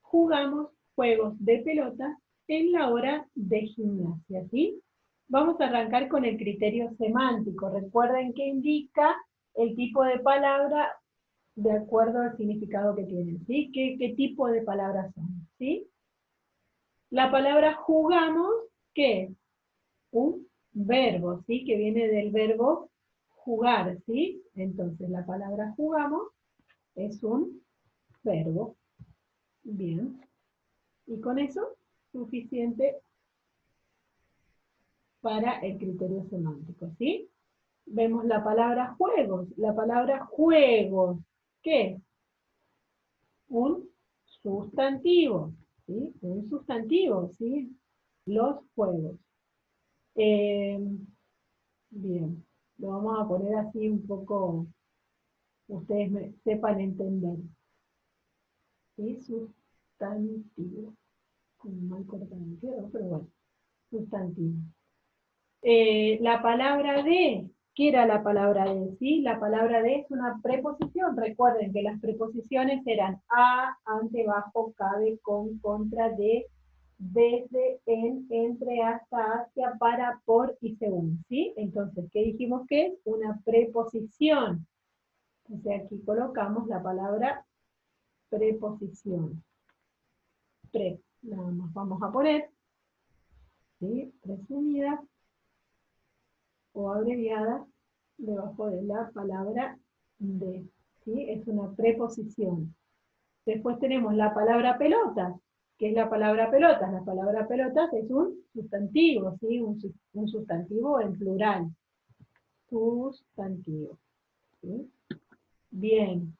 Jugamos juegos de pelota en la hora de gimnasia, ¿sí? Vamos a arrancar con el criterio semántico. Recuerden que indica el tipo de palabra de acuerdo al significado que tienen, ¿sí? ¿Qué tipo de palabras son, ¿sí? La palabra jugamos, ¿qué es? Un verbo, ¿sí? Que viene del verbo jugar, ¿sí? Entonces la palabra jugamos es un verbo. Bien. Y con eso, suficiente para el criterio semántico, ¿sí? Vemos la palabra juegos. La palabra juegos, ¿qué es? Un sustantivo, ¿sí? Un sustantivo, ¿sí? Los juegos. Bien, lo vamos a poner así un poco, ustedes sepan entender. ¿Sí? Sustantivo. Como mal cortado, pero bueno, sustantivo. La palabra de, ¿qué era la palabra de? ¿Sí? La palabra de es una preposición. Recuerden que las preposiciones eran a, ante, bajo, cabe, con, contra, de, desde, en, entre, hasta, hacia, para, por y según. ¿Sí? Entonces, ¿qué dijimos que es? Una preposición. Entonces aquí colocamos la palabra preposición. Pre, nada más vamos a poner, ¿sí? Resumida o abreviada debajo de la palabra de, ¿sí? Es una preposición. Después tenemos la palabra pelota. ¿Qué es la palabra pelotas? La palabra pelotas es un sustantivo, ¿sí? Un sustantivo en plural. Sustantivo. ¿Sí? Bien.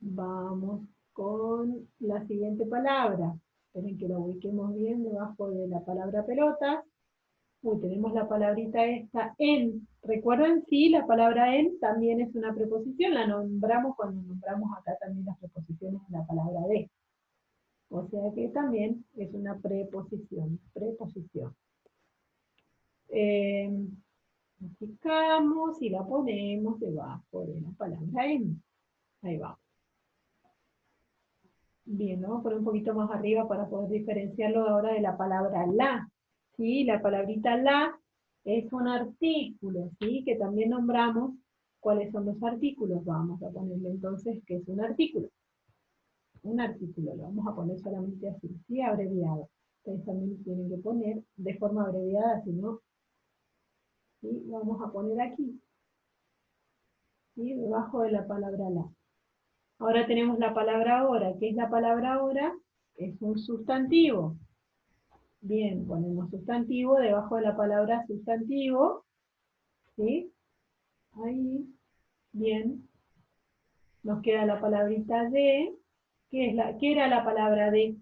Vamos con la siguiente palabra. Esperen que la ubiquemos bien debajo de la palabra pelotas. Tenemos la palabrita esta, en. ¿Recuerdan? Sí, la palabra en también es una preposición, la nombramos cuando nombramos acá también las preposiciones de la palabra de. O sea que también es una preposición, preposición. Aplicamos y la ponemos debajo de la palabra en. Ahí va. Bien, vamos a poner un poquito más arriba para poder diferenciarlo ahora de la palabra la. ¿Sí? La palabrita la es un artículo, ¿sí? Que también nombramos cuáles son los artículos. Vamos a ponerle entonces que es un artículo. Un artículo, lo vamos a poner solamente así, ¿sí? Abreviado. Ustedes también tienen que poner de forma abreviada, si no, ¿sí? Lo vamos a poner aquí, ¿sí? Debajo de la palabra la. Ahora tenemos la palabra hora. ¿Qué es la palabra hora? Es un sustantivo. Bien, ponemos sustantivo debajo de la palabra sustantivo, ¿sí? Ahí, bien. Nos queda la palabrita de. ¿Qué era la palabra de?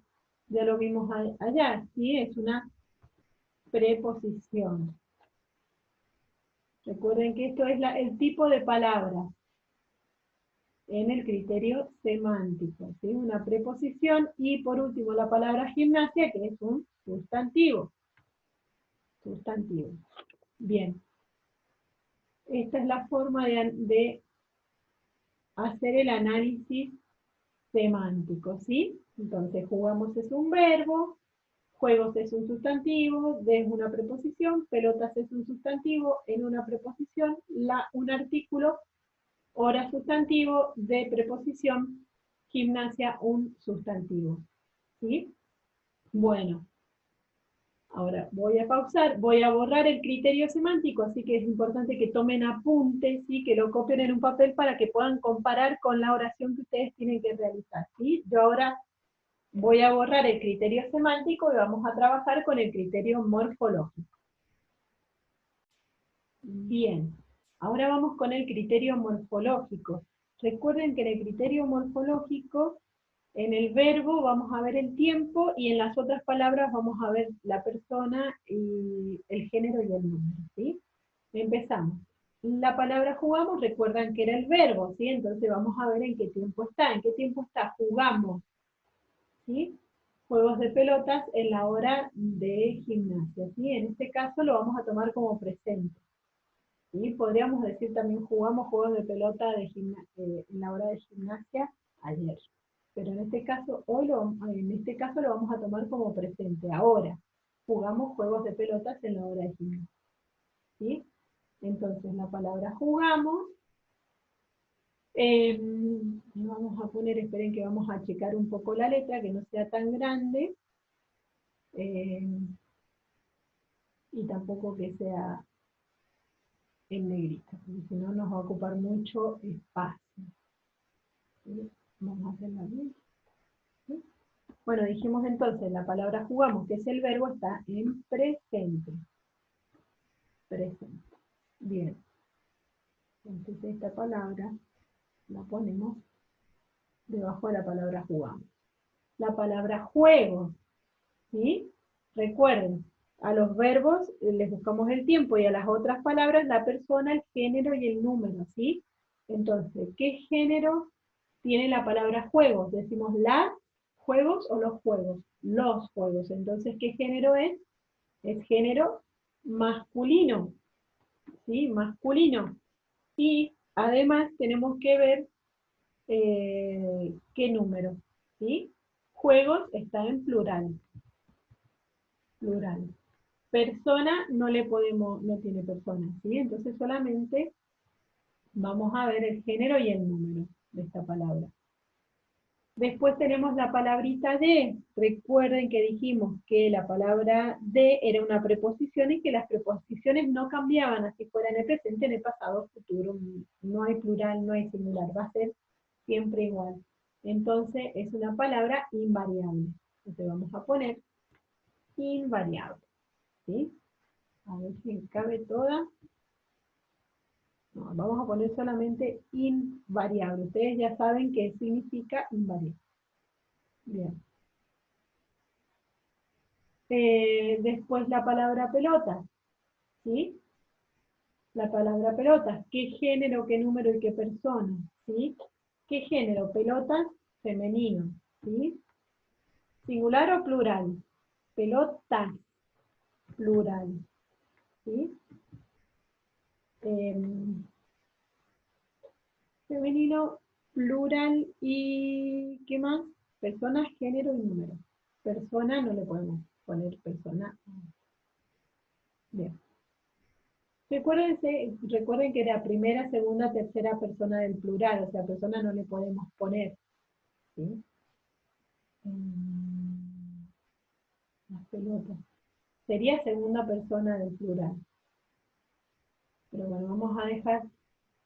Ya lo vimos allá, ¿sí? Es una preposición. Recuerden que esto es el tipo de palabra en el criterio semántico, ¿sí? Una preposición y por último la palabra gimnasia, que es un sustantivo. Sustantivo. Bien. Esta es la forma de hacer el análisis semántico, ¿sí? Entonces, jugamos es un verbo, juegos es un sustantivo, de es una preposición, pelotas es un sustantivo, en una preposición, un artículo, hora sustantivo, de preposición, gimnasia un sustantivo, ¿sí? Bueno, ahora voy a pausar, voy a borrar el criterio semántico, así que es importante que tomen apuntes, ¿sí? Que lo copien en un papel para que puedan comparar con la oración que ustedes tienen que realizar, ¿sí? Yo ahora voy a borrar el criterio semántico y vamos a trabajar con el criterio morfológico. Bien, ahora vamos con el criterio morfológico. Recuerden que en el criterio morfológico, en el verbo vamos a ver el tiempo y en las otras palabras vamos a ver la persona y el género y el número, ¿sí? Empezamos. La palabra jugamos, recuerdan que era el verbo, ¿sí? Entonces vamos a ver en qué tiempo está. ¿En qué tiempo está? Jugamos, ¿sí? Juegos de pelotas en la hora de gimnasia, ¿sí? En este caso lo vamos a tomar como presente. ¿Sí? Podríamos decir también jugamos juegos de pelota en la hora de gimnasia ayer. Pero en este caso, en este caso lo vamos a tomar como presente. Ahora, jugamos juegos de pelotas en la hora de gimnasia. ¿Sí? Entonces la palabra jugamos. Vamos a poner, esperen que vamos a checar un poco la letra, que no sea tan grande. Y tampoco que sea en negrita, porque si no nos va a ocupar mucho espacio. ¿Sí? Vamos a hacerla bien. ¿Sí? Bueno, dijimos entonces, la palabra jugamos, que es el verbo, está en presente. Presente. Bien. Entonces esta palabra la ponemos debajo de la palabra jugamos. La palabra juego, ¿sí? Recuerden, a los verbos les buscamos el tiempo y a las otras palabras la persona, el género y el número, ¿sí? Entonces, ¿qué género tiene la palabra juegos? Decimos la juegos o los juegos. Los juegos. Entonces, ¿qué género es? Es género masculino, ¿sí? Masculino. Y además tenemos que ver qué número, ¿sí? Juegos está en plural. Plural. Persona no le podemos, no tiene persona, ¿sí? Entonces solamente vamos a ver el género y el número de esta palabra. Después tenemos la palabrita de. Recuerden que dijimos que la palabra de era una preposición y que las preposiciones no cambiaban, así fuera en el presente, en el pasado, futuro. No hay plural, no hay singular, va a ser siempre igual. Entonces es una palabra invariable. Entonces vamos a poner invariable, ¿sí? A ver si cabe toda. No, vamos a poner solamente invariable. Ustedes ya saben qué significa invariable. Bien. Después la palabra pelota, ¿sí? La palabra pelota. ¿Qué género, qué número y qué persona? ¿Sí? ¿Qué género? Pelota, femenino, ¿sí? ¿Singular o plural? Pelota, plural, ¿sí? Femenino, plural y ¿qué más? Persona, género y número. Persona no le podemos poner persona. Bien. Recuerden que era primera, segunda, tercera persona del plural, o sea, persona no le podemos poner. ¿Sí? Las pelotas. Sería segunda persona del plural. Pero bueno, vamos a dejar,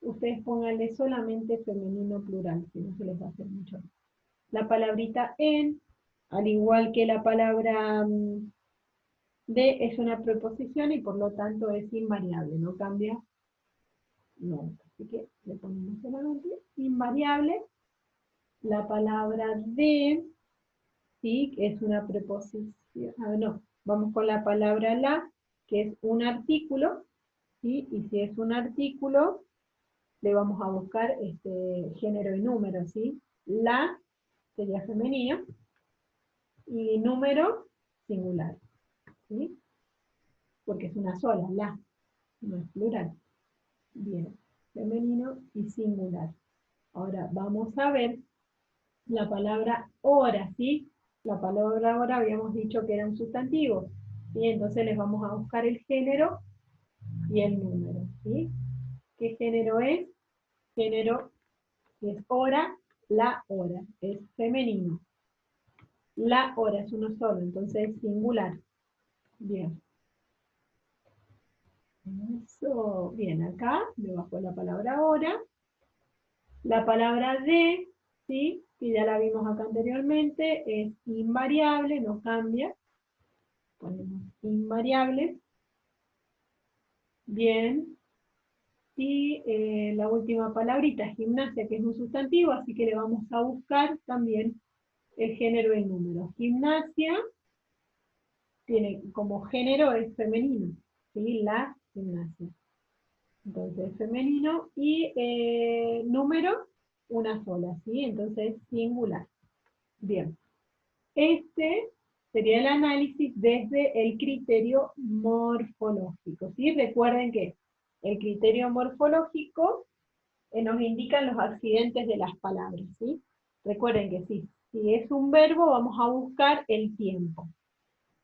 ustedes pónganle solamente femenino plural, si no se les va a hacer mucho. La palabrita en, al igual que la palabra de, es una preposición y por lo tanto es invariable, no cambia nunca. Así que le ponemos solamente invariable. La palabra de, ¿sí? Que es una preposición. Ah, no, vamos con la palabra la, que es un artículo, ¿sí? Y si es un artículo, le vamos a buscar género y número, ¿sí? La sería femenino y número singular, ¿sí? Porque es una sola, la, no es plural. Bien, femenino y singular. Ahora vamos a ver la palabra hora, ¿sí? La palabra hora habíamos dicho que era un sustantivo, ¿sí? Entonces les vamos a buscar el género y el número, ¿sí? ¿Qué género es? Género es hora, la hora, es femenino. La hora es uno solo, entonces es singular. Bien. Eso, bien, acá, debajo de la palabra hora. La palabra de, ¿sí? Que ya la vimos acá anteriormente, es invariable, no cambia. Ponemos invariable. Bien. Y la última palabrita, gimnasia, que es un sustantivo, así que le vamos a buscar también el género y el número. Gimnasia tiene como género es femenino, ¿sí? La gimnasia. Entonces femenino y número una sola, ¿sí? Entonces singular. Bien. Este sería el análisis desde el criterio morfológico, ¿sí? Recuerden que el criterio morfológico nos indican los accidentes de las palabras, ¿sí? Recuerden que si es un verbo vamos a buscar el tiempo.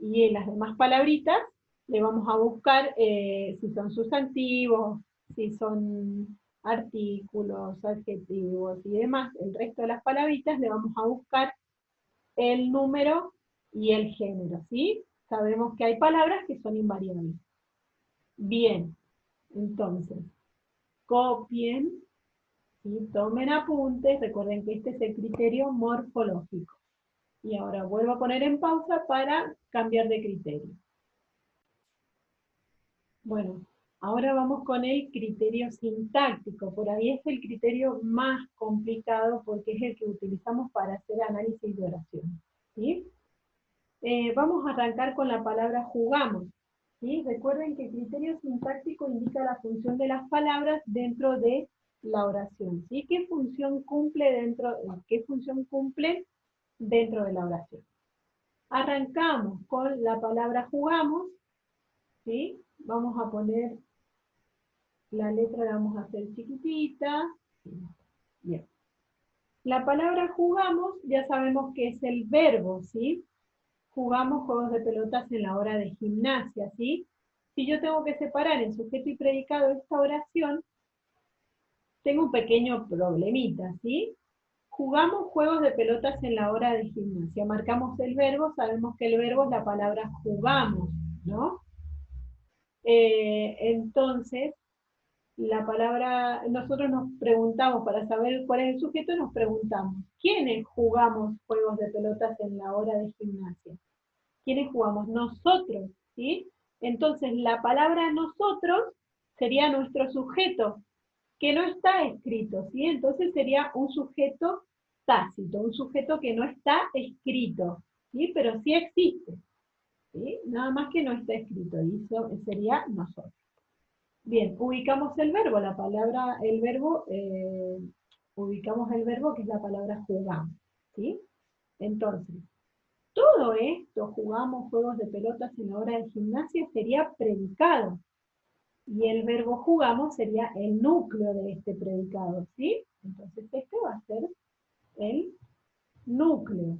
Y en las demás palabritas le vamos a buscar si son sustantivos, si son artículos, adjetivos y demás. El resto de las palabritas le vamos a buscar el número y el género, ¿sí? Sabemos que hay palabras que son invariables. Bien, entonces, copien, ¿sí? Tomen apuntes, recuerden que este es el criterio morfológico. Y ahora vuelvo a poner en pausa para cambiar de criterio. Bueno, ahora vamos con el criterio sintáctico. Por ahí es el criterio más complicado porque es el que utilizamos para hacer análisis de oración, ¿sí? Vamos a arrancar con la palabra jugamos, ¿sí? Recuerden que el criterio sintáctico indica la función de las palabras dentro de la oración, ¿sí? ¿Qué función cumple dentro de la oración? Arrancamos con la palabra jugamos, ¿sí? Vamos a poner la letra, la vamos a hacer chiquitita. Bien. La palabra jugamos ya sabemos que es el verbo, ¿sí? Jugamos juegos de pelotas en la hora de gimnasia, ¿sí? Si yo tengo que separar en sujeto y predicado esta oración, tengo un pequeño problemita, ¿sí? Jugamos juegos de pelotas en la hora de gimnasia. Marcamos el verbo, sabemos que el verbo es la palabra jugamos, ¿no? Entonces, la palabra, nosotros nos preguntamos, para saber cuál es el sujeto, nos preguntamos, ¿quiénes jugamos juegos de pelotas en la hora de gimnasia? ¿Quiénes jugamos? Nosotros, ¿sí? Entonces, la palabra nosotros sería nuestro sujeto, que no está escrito, ¿sí? Entonces sería un sujeto tácito, un sujeto que no está escrito, ¿sí? Pero sí existe, ¿sí? Nada más que no está escrito, y eso sería nosotros. Bien, ubicamos el verbo, ubicamos el verbo que es la palabra jugamos, ¿sí? Entonces, todo esto, jugamos juegos de pelotas en la hora de gimnasia, sería predicado. Y el verbo jugamos sería el núcleo de este predicado, ¿sí? Entonces este va a ser el núcleo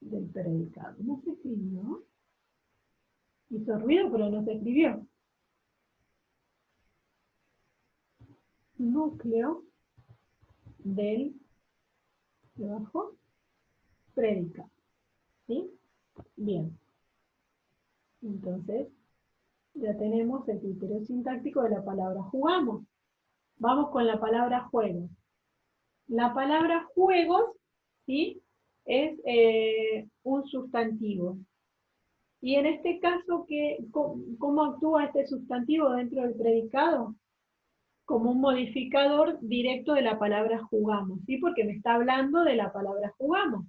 del predicado. No se escribió. Hizo ruido, pero no se escribió. Núcleo del, debajo, predicado, ¿sí? Bien. Entonces, ya tenemos el criterio sintáctico de la palabra jugamos. Vamos con la palabra juego. La palabra juegos, ¿sí? Es un sustantivo. Y en este caso, ¿cómo actúa este sustantivo dentro del predicado? como un modificador directo de la palabra jugamos, ¿sí? Porque me está hablando de la palabra jugamos.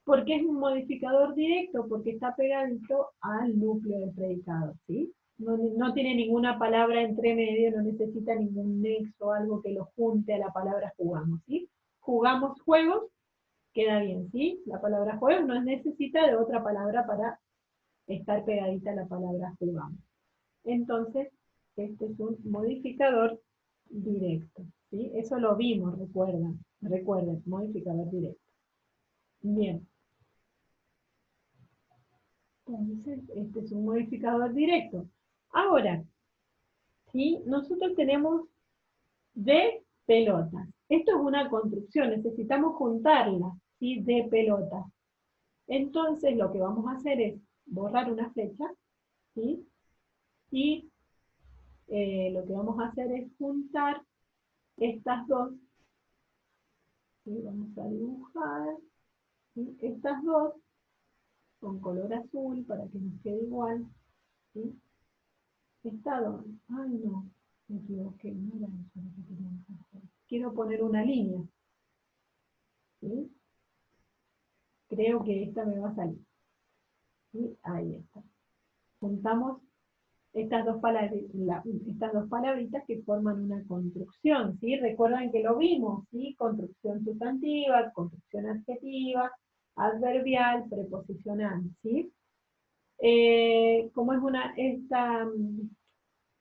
¿Por qué es un modificador directo? Porque está pegadito al núcleo del predicado, ¿sí? No tiene ninguna palabra entre medio, no necesita ningún nexo, algo que lo junte a la palabra jugamos, ¿sí? Jugamos juegos, queda bien, ¿sí? La palabra juegos no necesita de otra palabra para estar pegadita a la palabra jugamos. Entonces, este es un modificador directo, ¿sí? Eso lo vimos, recuerden, modificador directo. Bien. Entonces, este es un modificador directo. Ahora, ¿sí? Nosotros tenemos de pelotas. Esto es una construcción, necesitamos juntarla, ¿sí? De pelotas. Entonces, lo que vamos a hacer es borrar una flecha, ¿sí? Y lo que vamos a hacer es juntar estas dos, ¿sí? Vamos a dibujar, ¿sí? Estas dos con color azul para que nos quede igual, ¿sí? Estado, ay no, me equivoqué, no era eso lo que queríamos hacer. Quiero poner una línea, ¿sí? Creo que esta me va a salir, ¿sí? Ahí está. Juntamos estas dos palabritas que forman una construcción, ¿sí? Recuerden que lo vimos, ¿sí? Construcción sustantiva, construcción adjetiva, adverbial, preposicional, ¿sí? Como es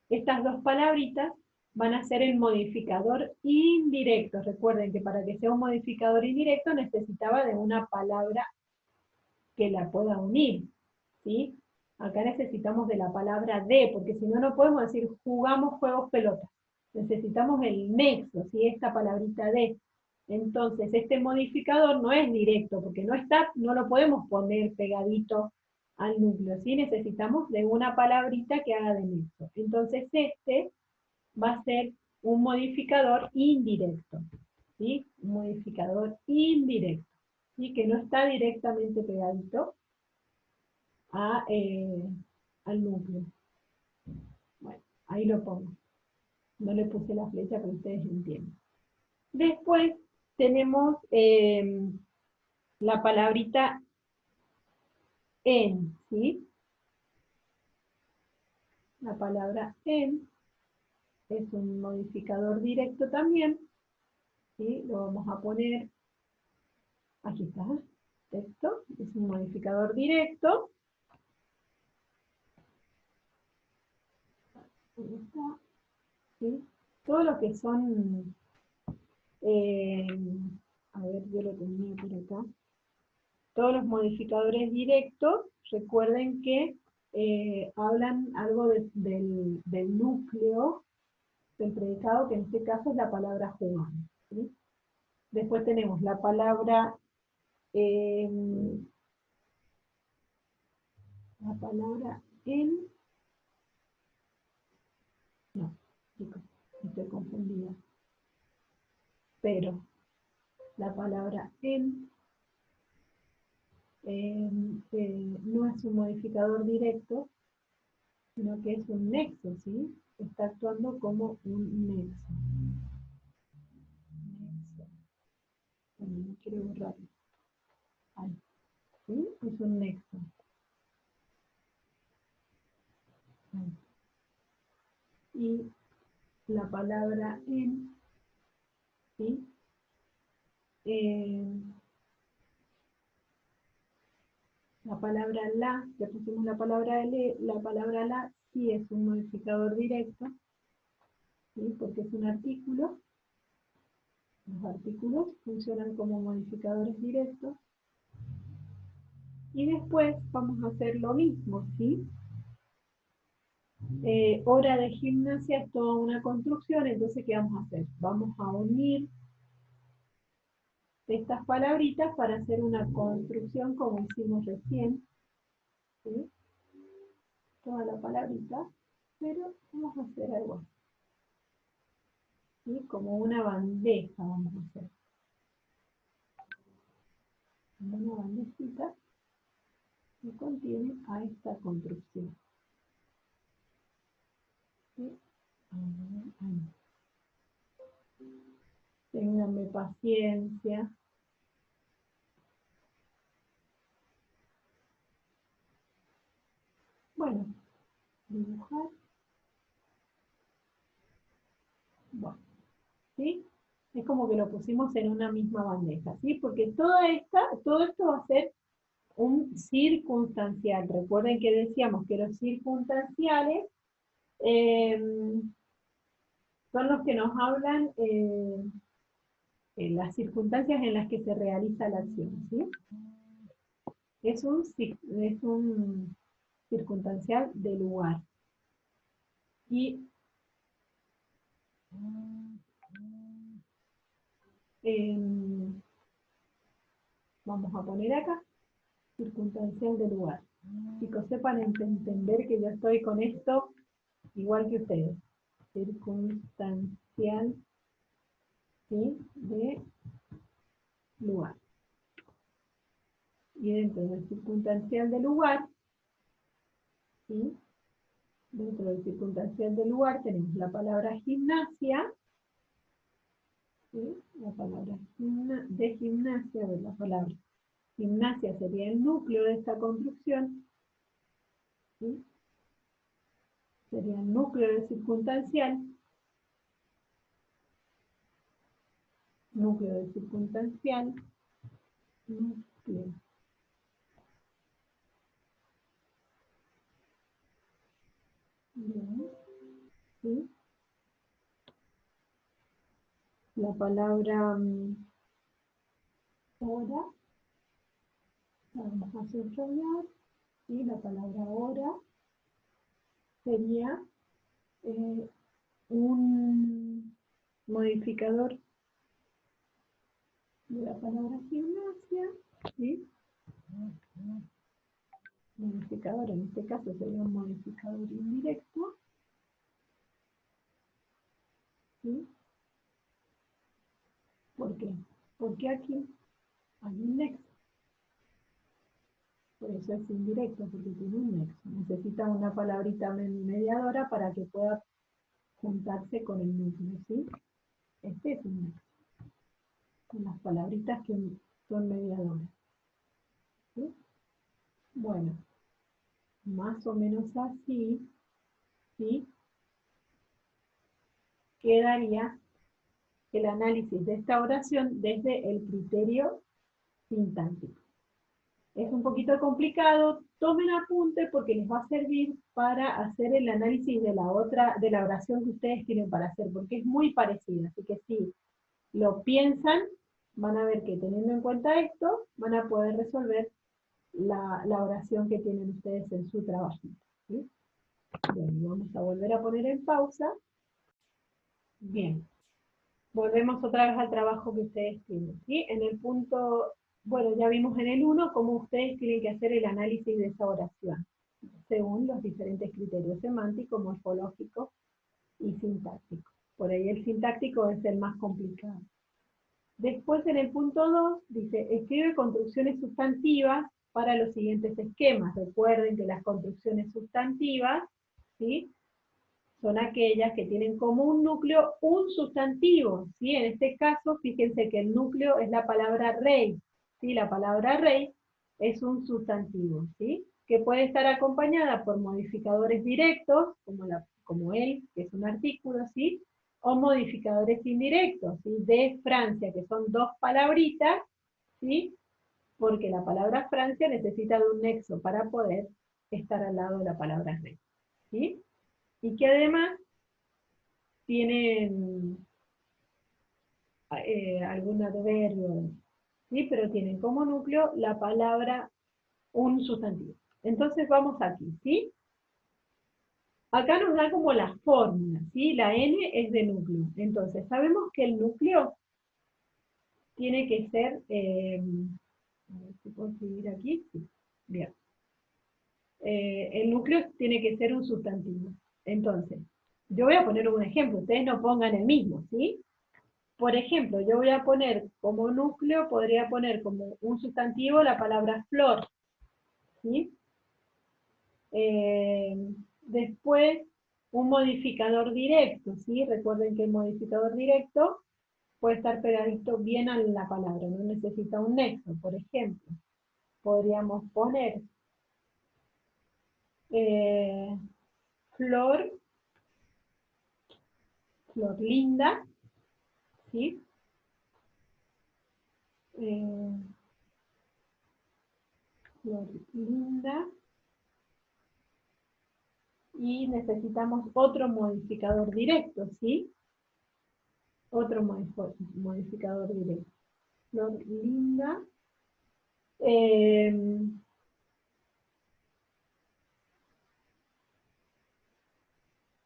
estas dos palabritas van a ser el modificador indirecto. Recuerden que para que sea un modificador indirecto necesitaba de una palabra que la pueda unir, ¿sí? Acá necesitamos de la palabra de, porque si no, no podemos decir jugamos juegos pelotas. Necesitamos el nexo, ¿sí? Esta palabrita de. Entonces, este modificador no es directo, porque no lo podemos poner pegadito al núcleo, ¿sí? Necesitamos de una palabrita que haga de nexo. Entonces, este va a ser un modificador indirecto, ¿sí? Un modificador indirecto, ¿sí? Que no está directamente pegadito a, al núcleo. Bueno, ahí lo pongo. No le puse la flecha, pero ustedes entienden. Después tenemos la palabrita en, ¿sí? La palabra en es un modificador directo también, ¿sí? Lo vamos a poner, aquí está, texto, es un modificador directo. Ahí está, ¿sí? Todo lo que son, eh, a ver, yo lo tenía por acá, todos los modificadores directos, recuerden que hablan algo del núcleo del predicado, que en este caso es la palabra jugando, ¿sí? Después tenemos la palabra, eh, en, no, chicos, estoy confundida, pero la palabra en no es un modificador directo, sino que es un nexo, ¿sí? Está actuando como un nexo. Nexo. Bueno, no quiero borrarlo. Ahí, ¿sí? Es un nexo. Ahí. Y la palabra en, ¿sí? Eh, la palabra la, ya pusimos la palabra la sí es un modificador directo, ¿sí? Porque es un artículo. Los artículos funcionan como modificadores directos. Y después vamos a hacer lo mismo, ¿sí? Hora de gimnasia es toda una construcción, entonces ¿qué vamos a hacer? Vamos a unir estas palabritas para hacer una construcción como hicimos recién, ¿sí? Toda la palabrita, pero vamos a hacer algo así, ¿sí? Como una bandeja vamos a hacer. Como una bandejita que contiene a esta construcción. ¿Sí? Ahí. Ténganme paciencia. Bueno, dibujar. Bueno, ¿sí? Es como que lo pusimos en una misma bandeja, ¿sí? Porque todo esto va a ser un circunstancial. Recuerden que decíamos que los circunstanciales eh, son los que nos hablan en las circunstancias en las que se realiza la acción, ¿sí? Es un circunstancial de lugar. Y eh, vamos a poner acá, circunstancial de lugar. Chicos, sepan entender que yo estoy con esto igual que ustedes. Circunstancial, ¿sí? De lugar. Y dentro del circunstancial de lugar, ¿sí? Dentro del circunstancial de lugar tenemos la palabra gimnasia, ¿sí? La palabra de gimnasia, la palabra gimnasia sería el núcleo de esta construcción, ¿sí? Sería el núcleo del circunstancial, núcleo del circunstancial, núcleo. Bien, ¿sí? La palabra hora, la vamos a subrayar, ¿sí? La palabra hora sería un modificador de la palabra gimnasia, ¿sí? Modificador, en este caso sería un modificador indirecto, ¿sí? ¿Por qué? Porque aquí hay un nexo, por eso es indirecto, porque tiene un nexo. Necesita una palabrita mediadora para que pueda juntarse con el núcleo, ¿sí? Este es un nexo, con las palabritas que son mediadoras, ¿sí? Bueno, más o menos así, ¿sí? Quedaría el análisis de esta oración desde el criterio sintáctico. Es un poquito complicado, tomen apunte porque les va a servir para hacer el análisis de la oración que ustedes tienen para hacer, porque es muy parecida, así que si lo piensan, van a ver que teniendo en cuenta esto, van a poder resolver la oración que tienen ustedes en su trabajito, ¿sí? Bien, vamos a volver a poner en pausa. Bien, volvemos otra vez al trabajo que ustedes tienen, ¿sí? En el punto, bueno, ya vimos en el 1 cómo ustedes tienen que hacer el análisis de esa oración, según los diferentes criterios semánticos, morfológicos y sintácticos. Por ahí el sintáctico es el más complicado. Después en el punto 2 dice, escribe construcciones sustantivas para los siguientes esquemas. Recuerden que las construcciones sustantivas, ¿sí? Son aquellas que tienen como un núcleo un sustantivo, ¿sí? En este caso, fíjense que el núcleo es la palabra rey, ¿sí? La palabra rey es un sustantivo, ¿sí? Que puede estar acompañada por modificadores directos, como él, que es un artículo, ¿sí? O modificadores indirectos, ¿sí? De Francia, que son dos palabritas, ¿sí? Porque la palabra Francia necesita de un nexo para poder estar al lado de la palabra rey, ¿sí? Y que además tienen algún adverbio, ¿sí? Pero tienen como núcleo la palabra un sustantivo. Entonces vamos aquí, ¿sí? Acá nos da como la fórmula, ¿sí? La N es de núcleo. Entonces, sabemos que el núcleo tiene que ser, a ver si puedo escribir aquí, sí, bien. El núcleo tiene que ser un sustantivo. Entonces, yo voy a poner un ejemplo, ustedes no pongan el mismo, ¿sí? Por ejemplo, yo voy a poner como núcleo, podría poner como un sustantivo la palabra flor, ¿sí? Eh, Después, un modificador directo, ¿sí? Recuerden que el modificador directo puede estar pegadito bien a la palabra, no necesita un nexo. Por ejemplo, podríamos poner flor, flor linda, ¿sí? Flor linda. Y necesitamos otro modificador directo, ¿sí? Otro modificador directo. Flor linda.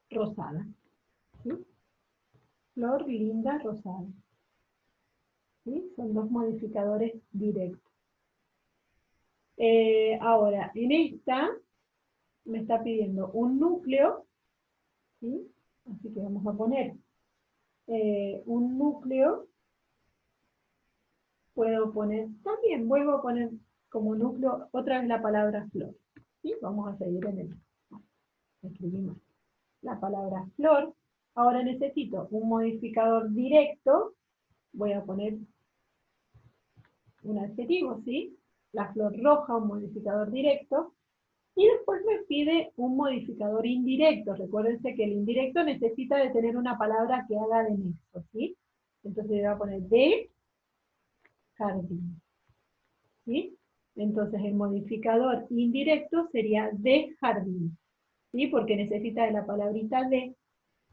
Rosada, ¿sí? Flor linda rosada, ¿sí? Son dos modificadores directos. Ahora, en esta me está pidiendo un núcleo, ¿sí? Así que vamos a poner un núcleo. Puedo poner, también vuelvo a poner como núcleo otra vez la palabra flor, ¿sí? Vamos a seguir en el, escribimos la palabra flor. Ahora necesito un modificador directo, voy a poner un adjetivo, ¿sí? La flor roja, un modificador directo, y después me pide un modificador indirecto. Recuérdense que el indirecto necesita de tener una palabra que haga de nexo, ¿sí? Entonces le voy a poner de jardín, ¿sí? Entonces el modificador indirecto sería de jardín, ¿sí? Porque necesita de la palabrita de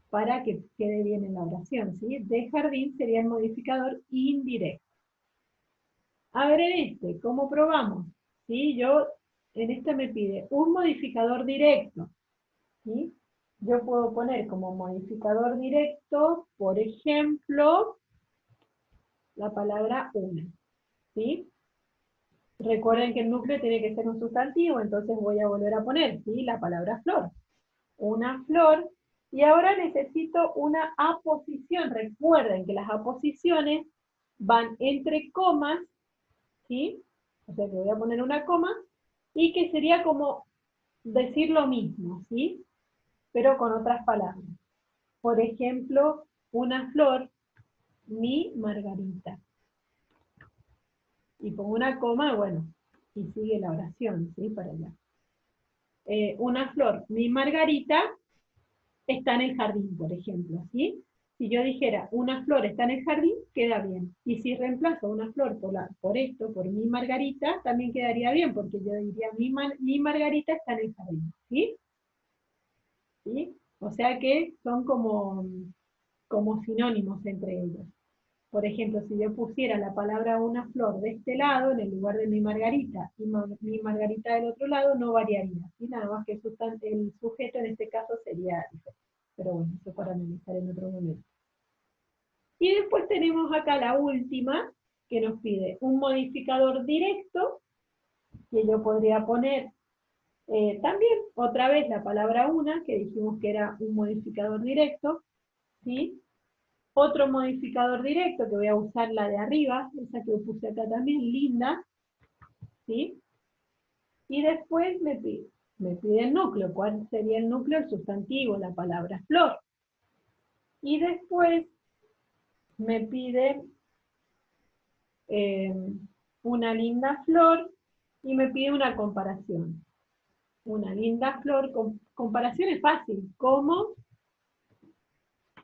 para que quede bien en la oración, ¿sí? De jardín sería el modificador indirecto. A ver en este, ¿cómo probamos? ¿Sí? En este me pide un modificador directo, ¿sí? Yo puedo poner como modificador directo, por ejemplo, la palabra una, ¿sí? Recuerden que el núcleo tiene que ser un sustantivo, entonces voy a volver a poner, ¿sí? La palabra flor. Una flor, y ahora necesito una aposición. Recuerden que las aposiciones van entre comas, ¿sí? O sea que voy a poner una coma, y que sería como decir lo mismo, ¿sí? Pero con otras palabras. Por ejemplo, una flor, mi margarita. Y pongo una coma, bueno, y sigue la oración, ¿sí? Para allá. Una flor, mi margarita, está en el jardín, por ejemplo, ¿sí? Si yo dijera, una flor está en el jardín, queda bien. Y si reemplazo una flor por esto, por mi margarita, también quedaría bien, porque yo diría, mi margarita está en el jardín, ¿sí? ¿Sí? O sea que son como sinónimos entre ellos. Por ejemplo, si yo pusiera la palabra una flor de este lado, en el lugar de mi margarita, y mi margarita del otro lado, no variaría, ¿sí? Nada más que el sujeto en este caso sería diferente. Pero bueno, eso para analizar en otro momento. Y después tenemos acá la última, que nos pide un modificador directo, que yo podría poner también, otra vez, la palabra una, que dijimos que era un modificador directo, ¿sí? Otro modificador directo, que voy a usar la de arriba, esa que puse acá también, linda, ¿sí? Y después me pide el núcleo. ¿Cuál sería el núcleo? El sustantivo, la palabra flor. Y después me pide una linda flor y me pide una comparación. Una linda flor, comparación es fácil, como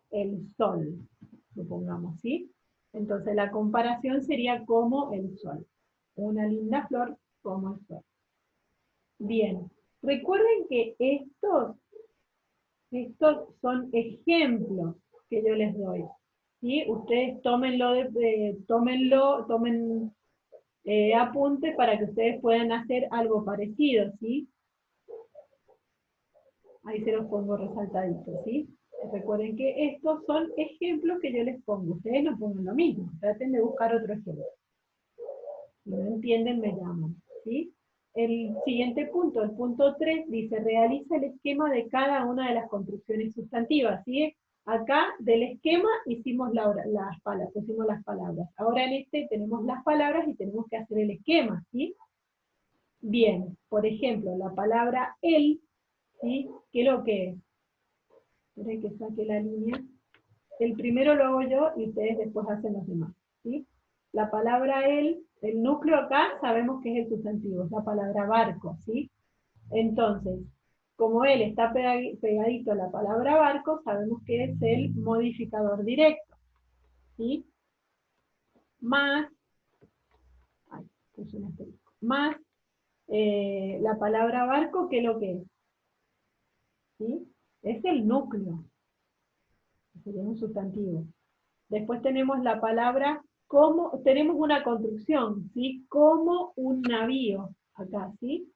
el sol, supongamos, ¿sí? Entonces la comparación sería como el sol. Una linda flor como el sol. Bien, recuerden que estos son ejemplos que yo les doy, ¿sí? Ustedes tomen apunte para que ustedes puedan hacer algo parecido, ¿sí? Ahí se los pongo resaltaditos, ¿sí? Recuerden que estos son ejemplos que yo les pongo. Ustedes no pongan lo mismo. Traten de buscar otro ejemplo. Si no entienden, me llaman, ¿sí? El siguiente punto, el punto 3, dice, realiza el esquema de cada una de las construcciones sustantivas, ¿sí? Acá del esquema hicimos pusimos las palabras. Ahora en este tenemos las palabras y tenemos que hacer el esquema, ¿sí? Bien, por ejemplo, la palabra el, ¿sí? ¿Qué es lo que es? Esperen que saque la línea. el primero lo hago yo y ustedes después hacen los demás, ¿sí? La palabra el núcleo acá sabemos que es el sustantivo, es la palabra barco, ¿sí? Entonces, como él está pegadito a la palabra barco, sabemos que es el modificador directo, ¿sí? Más, ay, puse un asterisco, más la palabra barco, ¿qué es lo que es? ¿Sí? Es el núcleo, sería un sustantivo. Después tenemos la palabra como, tenemos una construcción, ¿sí? Como un navío, acá, ¿sí?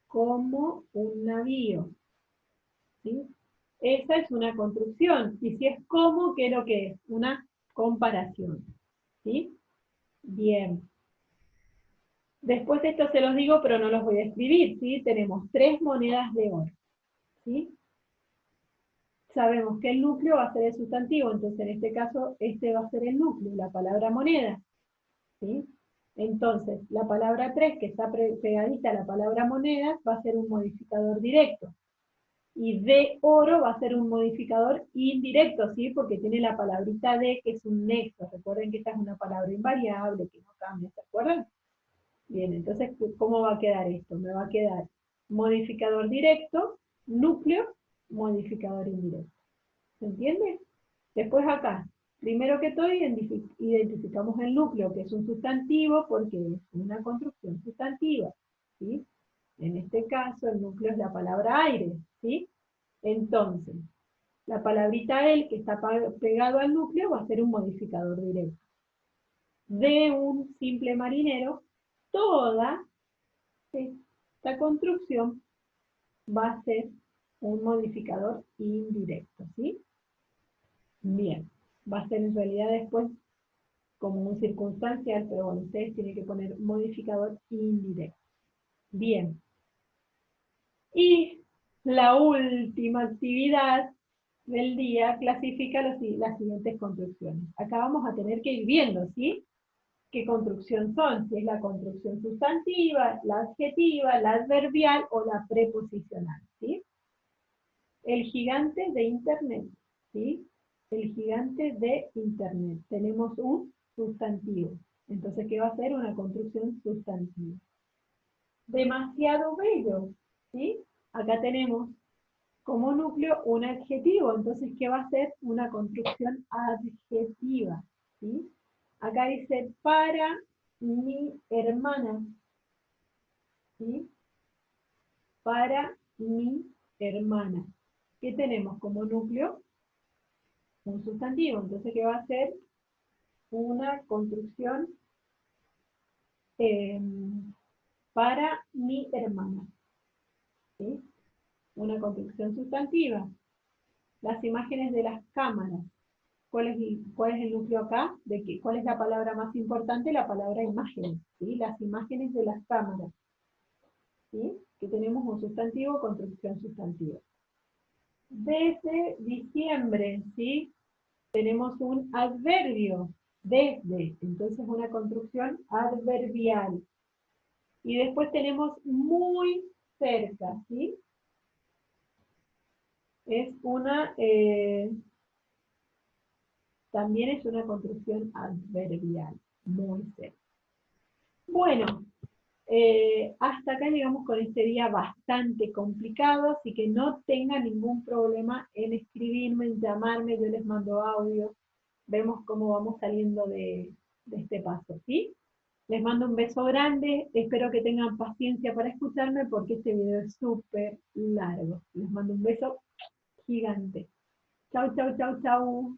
Como un navío, ¿sí? Esa es una construcción, y si es como, ¿qué es lo que es? Una comparación, ¿sí? Bien. Después esto se los digo, pero no los voy a escribir, ¿sí? Tenemos 3 monedas de oro, ¿sí? Sabemos que el núcleo va a ser el sustantivo, entonces en este caso, este va a ser el núcleo, la palabra moneda, ¿sí? Entonces, la palabra 3, que está pegadita a la palabra moneda, va a ser un modificador directo. Y de oro va a ser un modificador indirecto, ¿sí? Porque tiene la palabrita de, que es un nexo. Recuerden que esta es una palabra invariable, que no cambia, ¿se acuerdan? Bien, entonces, ¿cómo va a quedar esto? Me va a quedar modificador directo, núcleo, modificador indirecto. ¿Se entiende? Después acá, primero que todo identificamos el núcleo, que es un sustantivo, porque es una construcción sustantiva, ¿sí? En este caso, el núcleo es la palabra aire, ¿sí? Entonces, la palabrita el, que está pegado al núcleo, va a ser un modificador directo. De un simple marinero, toda esta construcción va a ser un modificador indirecto, ¿sí? Bien, va a ser en realidad después como un circunstancial, pero bueno, ustedes tienen que poner modificador indirecto. Bien. Y la última actividad del día clasifica las siguientes construcciones. Acá vamos a tener que ir viendo, ¿sí? ¿Qué construcción son? Si es la construcción sustantiva, la adjetiva, la adverbial o la preposicional, ¿sí? El gigante de Internet, ¿sí? El gigante de Internet. Tenemos un sustantivo. Entonces, ¿qué va a ser? Una construcción sustantiva. Demasiado bello, ¿sí? Acá tenemos como núcleo un adjetivo. Entonces, ¿qué va a ser? Una construcción adjetiva, ¿sí? Acá dice, para mi hermana, ¿sí? Para mi hermana. ¿Qué tenemos como núcleo? Un sustantivo. Entonces, ¿qué va a ser? Una construcción eh, para mi hermana. ¿Sí? Una construcción sustantiva. Las imágenes de las cámaras. ¿Cuál es el núcleo acá? ¿Cuál es la palabra más importante? La palabra imágenes. ¿Sí? Las imágenes de las cámaras. ¿Sí? Que tenemos un sustantivo, construcción sustantiva. Desde diciembre, ¿sí? Tenemos un adverbio, desde, entonces una construcción adverbial. Y después tenemos muy cerca, ¿sí? Es una, también es una construcción adverbial, muy cerca. Bueno, hasta acá llegamos con este día bastante complicado, así que no tengan ningún problema en escribirme, en llamarme, yo les mando audio, vemos cómo vamos saliendo de este paso, ¿sí? Les mando un beso grande, espero que tengan paciencia para escucharme porque este video es súper largo. Les mando un beso gigante. Chau, chau, chau, chau.